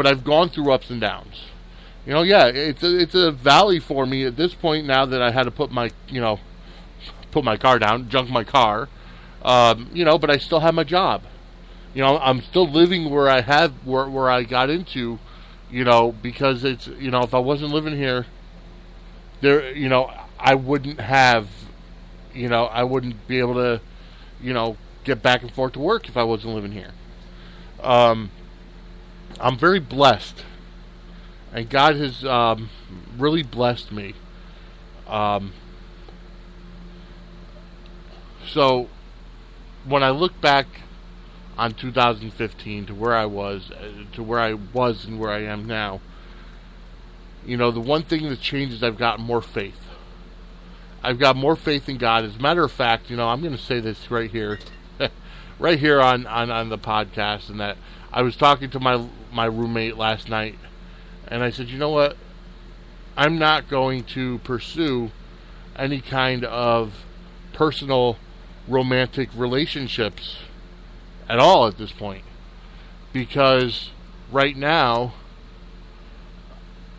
I've gone through ups and downs. It's a valley for me at this point now that I had to put my car down, junk my car. But I still have my job. I'm still living where I got into, because it's, if I wasn't living here, there, I wouldn't have, I wouldn't be able to, get back and forth to work if I wasn't living here. I'm very blessed. And God has really blessed me. So, when I look back on 2015 to where I was and where I am now, the one thing that changed is I've got more faith. I've got more faith in God. As a matter of fact, I'm going to say this right here, right here on the podcast, and that I was talking to my roommate last night. And I said, you know what? I'm not going to pursue any kind of personal romantic relationships at all at this point. Because right now,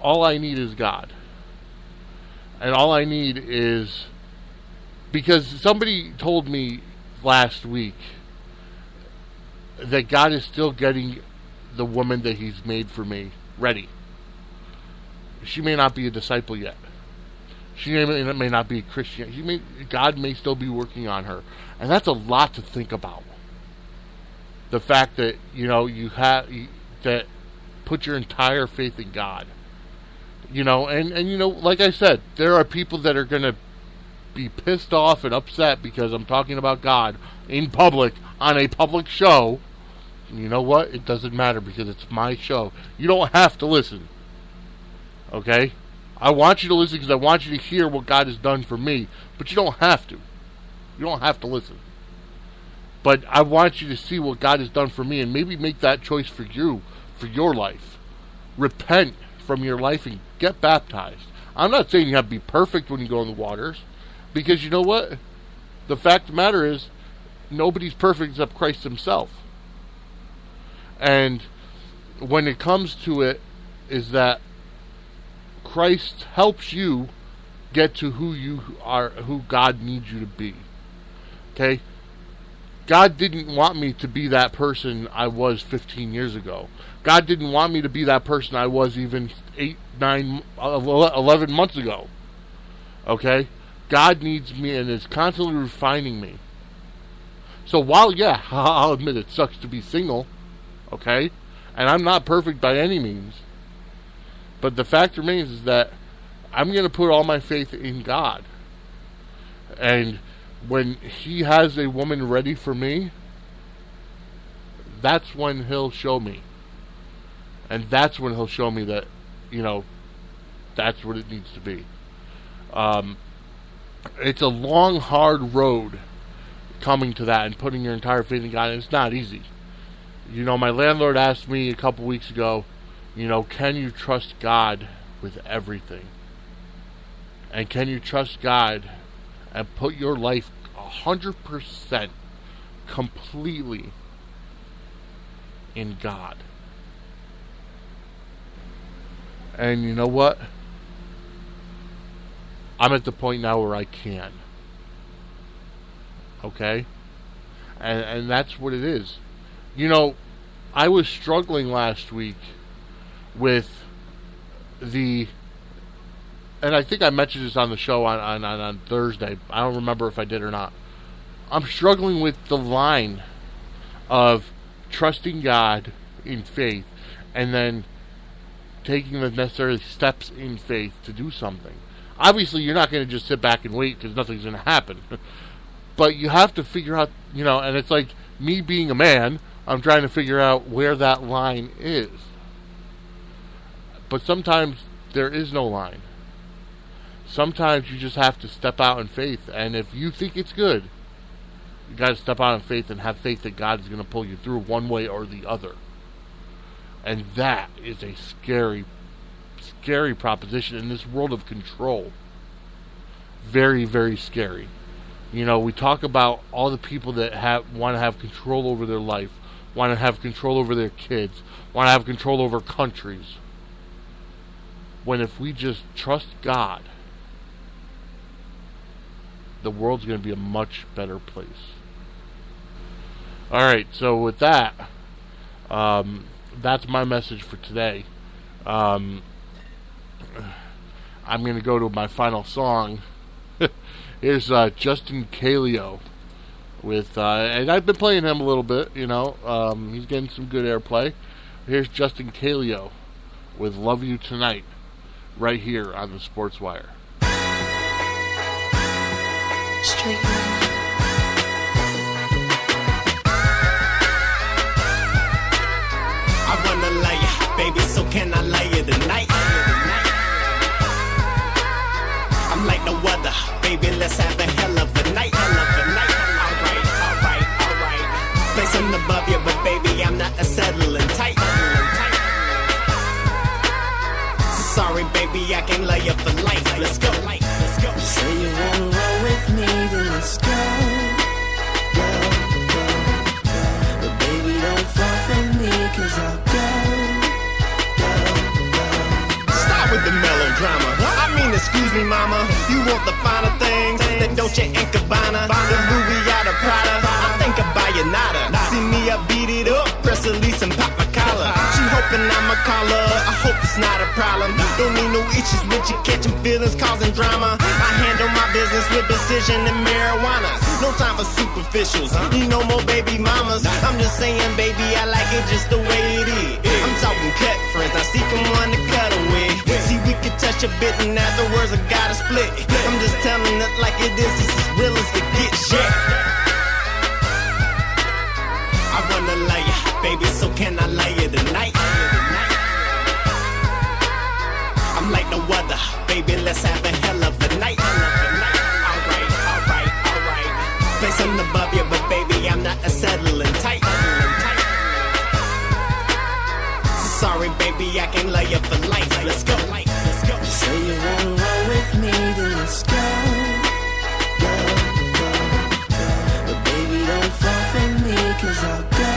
all I need is God. And all I need is... Because somebody told me last week that God is still getting the woman that He's made for me ready. She may not be a disciple yet. She may not be a Christian. God may still be working on her. And that's a lot to think about. The fact that, you have that put your entire faith in God. And like I said, there are people that are going to be pissed off and upset because I'm talking about God in public on a public show. You know what? It doesn't matter because it's my show. You don't have to listen. Okay? I want you to listen because I want you to hear what God has done for me. But you don't have to. You don't have to listen. But I want you to see what God has done for me and maybe make that choice for you, for your life. Repent from your life and get baptized. I'm not saying you have to be perfect when you go in the waters. Because you know what? The fact of the matter is, nobody's perfect except Christ Himself. And when it comes to it, is that Christ helps you get to who you are, who God needs you to be. Okay? God didn't want me to be that person I was 15 years ago. God didn't want me to be that person I was even 8, 9, 11 months ago. Okay? God needs me and is constantly refining me. So while, yeah, I'll admit it sucks to be single, okay? And I'm not perfect by any means. But the fact remains is that I'm going to put all my faith in God. And when He has a woman ready for me, that's when He'll show me. And that's when He'll show me that, that's what it needs to be. It's a long, hard road coming to that and putting your entire faith in God, and it's not easy. My landlord asked me a couple weeks ago, can you trust God with everything? And can you trust God and put your life 100% completely in God? And you know what? I'm at the point now where I can. Okay? And that's what it is. I was struggling last week with and I think I mentioned this on the show on Thursday. I don't remember if I did or not. I'm struggling with the line of trusting God in faith and then taking the necessary steps in faith to do something. Obviously, you're not going to just sit back and wait because nothing's going to happen. But you have to figure out, and it's like me being a man, I'm trying to figure out where that line is. But sometimes there is no line. Sometimes you just have to step out in faith. And if you think it's good, you got to step out in faith and have faith that God is going to pull you through one way or the other. And that is a scary proposition in this world of control. Very, very scary. We talk about all the people that want to have control over their life, want to have control over their kids, want to have control over countries. When if we just trust God, the world's going to be a much better place. Alright, so with that, that's my message for today. I'm going to go to my final song. Here's Justin Calio with, and I've been playing him a little bit, he's getting some good airplay. Here's Justin Calio with Love You Tonight, right here on the Sportswire. Straight I wanna lay you, baby, so can I lay you tonight? I'm like no other, baby, let's have a hell of a night. Alright. Placing above you, but baby, I'm not a settling tight. So sorry, baby, I can lay you for life. Let's go. go. You say you wanna roll with me, then let's go. Go, go, go. But baby, don't fall for me, cause I'll go. Go, go. Stop with the melodrama. I mean, excuse me, mama. You want the finer things, that Dolce and Gabbana, the Louis out of Prada. I think I buy you nada. See me, I beat it up, press release and pop my collar. She hoping I'm a caller, I hope it's not a problem. Don't need no issues with you catching feelings, causing drama. I handle my business with precision and marijuana. No time for superficials, need no more baby mamas. I'm just saying, baby, I like it just the way it is. I'm talking cut friends, I seek one to cut away. See, we could touch a bit and afterwards I gotta split. I'm just telling it like it is, it's as real as it gets, shit. I wanna lay ya, baby, so can I lay you tonight? I'm like no other, baby, let's have a hell of a night. Alright, alright, alright. Placing above you, but baby, I'm not a settling tight. So sorry, baby, I can lay you for life. Let's go, let's go. You say you wanna roll with me, then let's go. Go, go, go. But baby, don't fall for me, cause I'll go.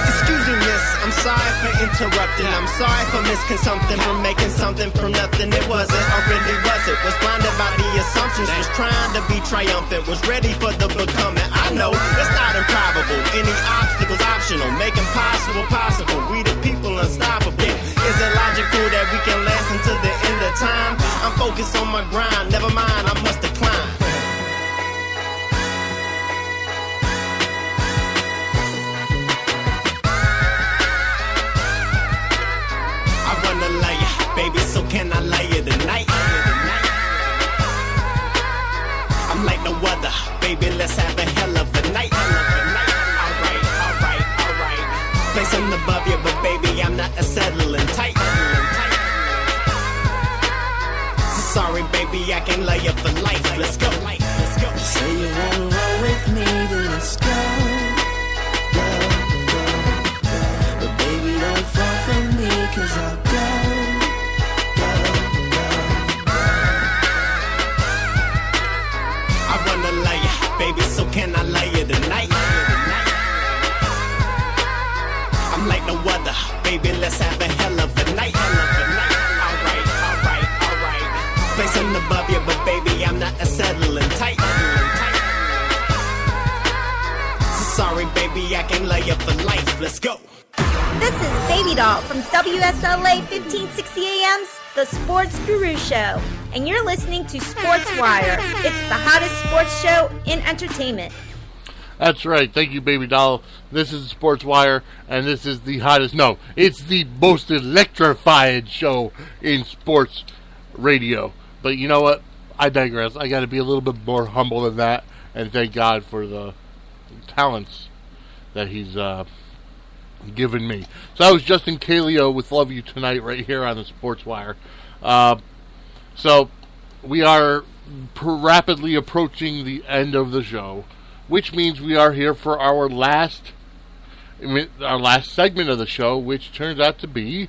Excuse me, miss, I'm sorry for interrupting. I'm sorry for misconception, for making something from nothing. It wasn't, or really was it? Was blinded by the assumptions, was trying to be triumphant, was ready for the becoming. I know, it's not improbable, any obstacles optional, making possible possible. We the people unstoppable. Is it logical that we can last until the end of time? I'm focused on my grind, never mind, I must decline. Baby, so can I lay you tonight? I'm like no other, baby, let's have a hell of a night. Alright, alright, alright. Placing above you, but baby, I'm not a settling tight. So sorry, baby, I can lay you for life. Let's go, let's go. You say you wanna roll with me, then let's go. Go, go, go. But baby, don't fall for me, cause I'll go. Baby, so can I lay you tonight? I'm like no other, baby, let's have a hell of a night. Alright, alright, alright. Placing above you, but baby, I'm not a settling tight. So sorry, baby, I can lay you for life. Let's go. This is Baby Doll from WSLA 1560 AM's The Sports Guru Show, and you're listening to Sportswire. It's the hottest sports show in entertainment. That's right. Thank you, Baby Doll. This is Sportswire, and this is the hottest, no, it's the most electrified show in sports radio. But you know what? I digress. I got to be a little bit more humble than that, and thank God for the talents that He's given me. So that was Justin Calio with Love You Tonight right here on the Sportswire. So we are rapidly approaching the end of the show, which means we are here for our last segment of the show, which turns out to be,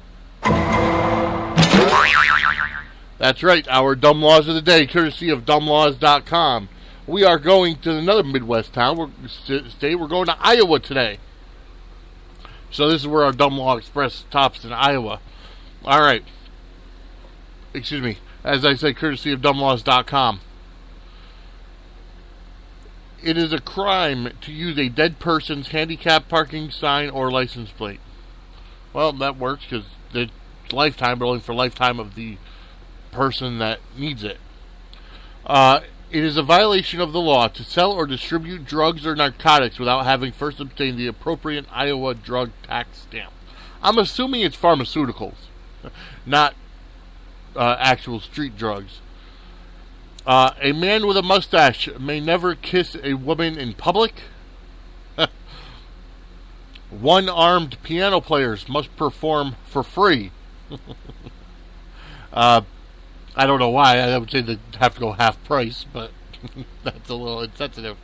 that's right, our Dumb Laws of the Day, courtesy of dumblaws.com. We are going to another Midwest town. We're going to Iowa today. So this is where our Dumb Law Express stops in Iowa. All right. Excuse me. As I say, courtesy of dumblaws.com. It is a crime to use a dead person's handicap parking sign or license plate. Well, that works because it's lifetime, but only for lifetime of the person that needs it. It is a violation of the law to sell or distribute drugs or narcotics without having first obtained the appropriate Iowa drug tax stamp. I'm assuming it's pharmaceuticals, not actual street drugs. A man with a mustache may never kiss a woman in public. One-armed piano players must perform for free. I don't know why. I would say they have to go half price, but that's a little insensitive.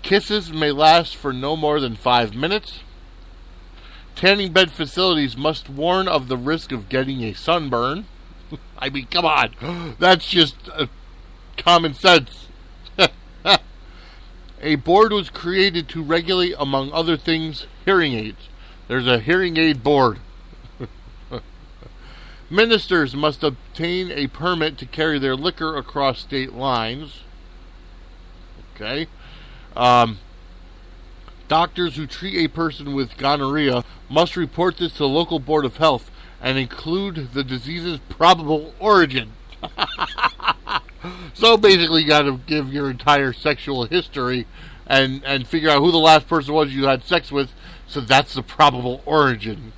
Kisses may last for no more than 5 minutes. Tanning bed facilities must warn of the risk of getting a sunburn. I mean, come on. That's just common sense. A board was created to regulate, among other things, hearing aids. There's a hearing aid board. Ministers must obtain a permit to carry their liquor across state lines. Okay. Doctors who treat a person with gonorrhea must report this to the local board of health and include the disease's probable origin. So basically you got to give your entire sexual history and figure out who the last person was you had sex with, so that's the probable origin.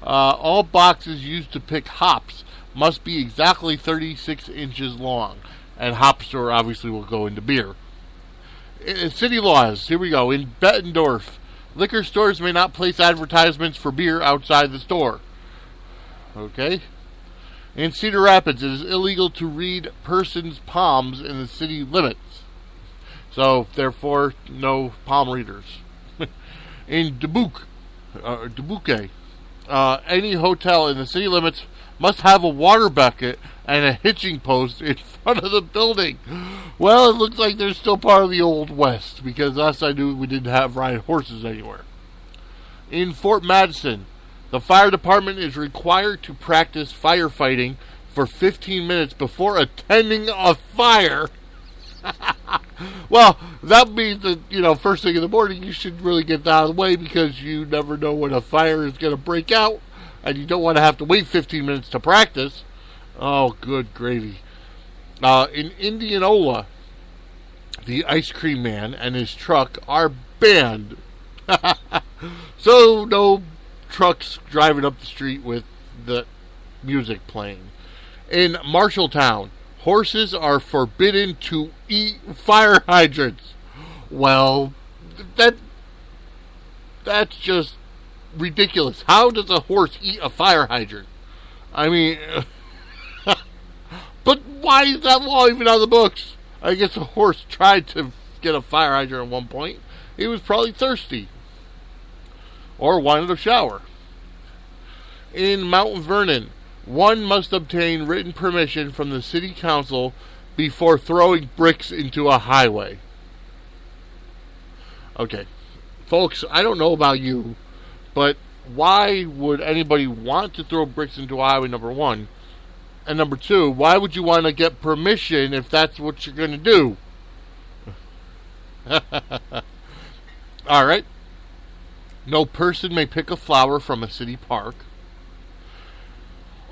All boxes used to pick hops must be exactly 36 inches long, and hops obviously will go into beer. City laws, here we go. In Bettendorf, liquor stores may not place advertisements for beer outside the store. Okay. In Cedar Rapids, it is illegal to read persons' palms in the city limits. So, therefore, no palm readers. In Dubuque, any hotel in the city limits must have a water bucket and a hitching post in front of the building. Well, it looks like they're still part of the Old West, because last I knew we didn't have ride horses anywhere. In Fort Madison, the fire department is required to practice firefighting for 15 minutes before attending a fire. Well, that means that, first thing in the morning you should really get that out of the way, because you never know when a fire is going to break out, and you don't want to have to wait 15 minutes to practice. Oh, good gravy. In Indianola, the ice cream man and his truck are banned. So, no trucks driving up the street with the music playing. In Marshalltown, horses are forbidden to eat fire hydrants. Well, that's just ridiculous. How does a horse eat a fire hydrant? I mean, but why is that law even on the books? I guess a horse tried to get a fire hydrant at one point. He was probably thirsty. Or wanted a shower. In Mount Vernon, one must obtain written permission from the city council before throwing bricks into a highway. Okay, folks, I don't know about you, but why would anybody want to throw bricks into a highway, number one? And number two, why would you want to get permission if that's what you're going to do? Alright. No person may pick a flower from a city park.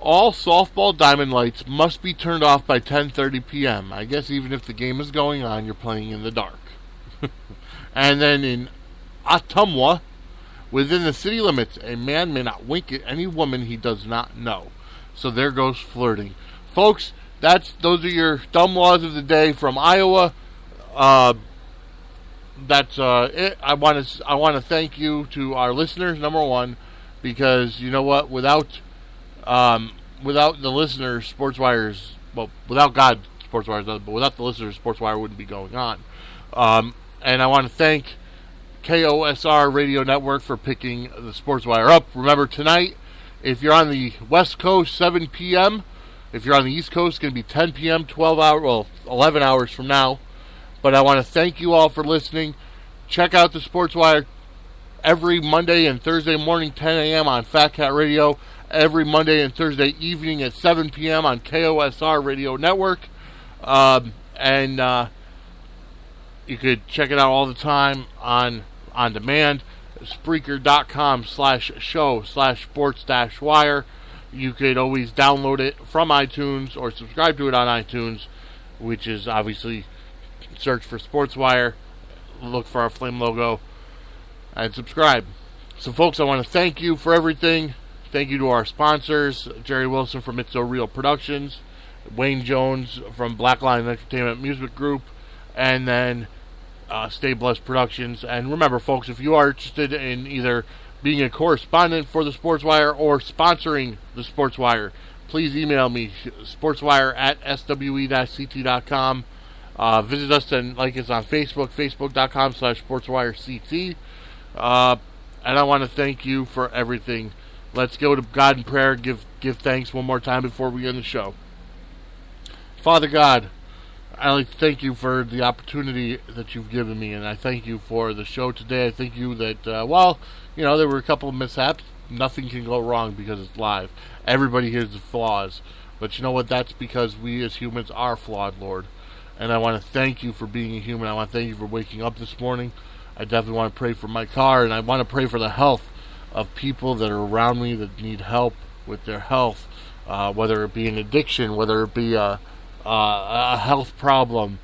All softball diamond lights must be turned off by 10:30 p.m. I guess even if the game is going on, you're playing in the dark. And then in Ottumwa, within the city limits, a man may not wink at any woman he does not know. So there goes flirting. Folks, those are your dumb laws of the day from Iowa. That's it. I want to thank you to our listeners, number one, because you know what? Without the listeners, Sportswire's, well, without God, Sportswire's not, but without the listeners, Sportswire wouldn't be going on. And I want to thank KOSR Radio Network for picking the Sportswire up. Remember, tonight, if you're on the West Coast, 7 p.m. If you're on the East Coast, it's going to be 10 p.m., 11 hours from now. But I want to thank you all for listening. Check out the Sportswire every Monday and Thursday morning, 10 a.m. on Fat Cat Radio. Every Monday and Thursday evening at 7 p.m. on KOSR Radio Network. And you could check it out all the time on demand. Spreaker.com/show/sports-wire. You could always download it from iTunes or subscribe to it on iTunes, which is obviously search for Sportswire, look for our flame logo, and subscribe. So, folks, I want to thank you for everything. Thank you to our sponsors, Jerry Wilson from It's So Real Productions, Wayne Jones from Black Lion Entertainment Music Group, and then Stay Blessed Productions. And remember, folks, if you are interested in either being a correspondent for the Sportswire or sponsoring the Sportswire, please email me, sportswire@swe-ct.com. Visit us and like us on Facebook, facebook.com/sportswirect. And I want to thank you for everything. Let's go to God in prayer. Give thanks one more time before we end the show. Father God, I like to thank you for the opportunity that you've given me, and I thank you for the show today. I thank you that, there were a couple of mishaps. Nothing can go wrong because it's live. Everybody hears the flaws. But you know what? That's because we as humans are flawed, Lord. And I want to thank you for being a human. I want to thank you for waking up this morning. I definitely want to pray for my car, and I want to pray for the health of people that are around me that need help with their health, whether it be an addiction, whether it be a health problem.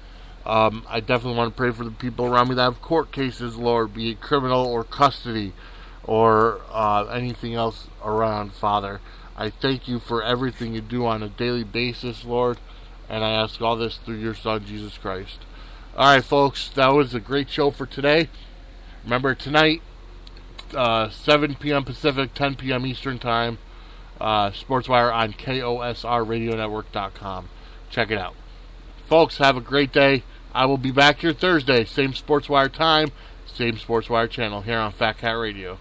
I definitely want to pray for the people around me that have court cases, Lord, be it criminal or custody or anything else around, Father. I thank you for everything you do on a daily basis, Lord, and I ask all this through your Son, Jesus Christ. All right, folks, that was a great show for today. Remember, tonight, 7 p.m. Pacific, 10 p.m. Eastern Time, Sportswire on KOSRRadionetwork.com. Check it out. Folks, have a great day. I will be back here Thursday. Same Sportswire time, same Sportswire channel here on Fat Cat Radio.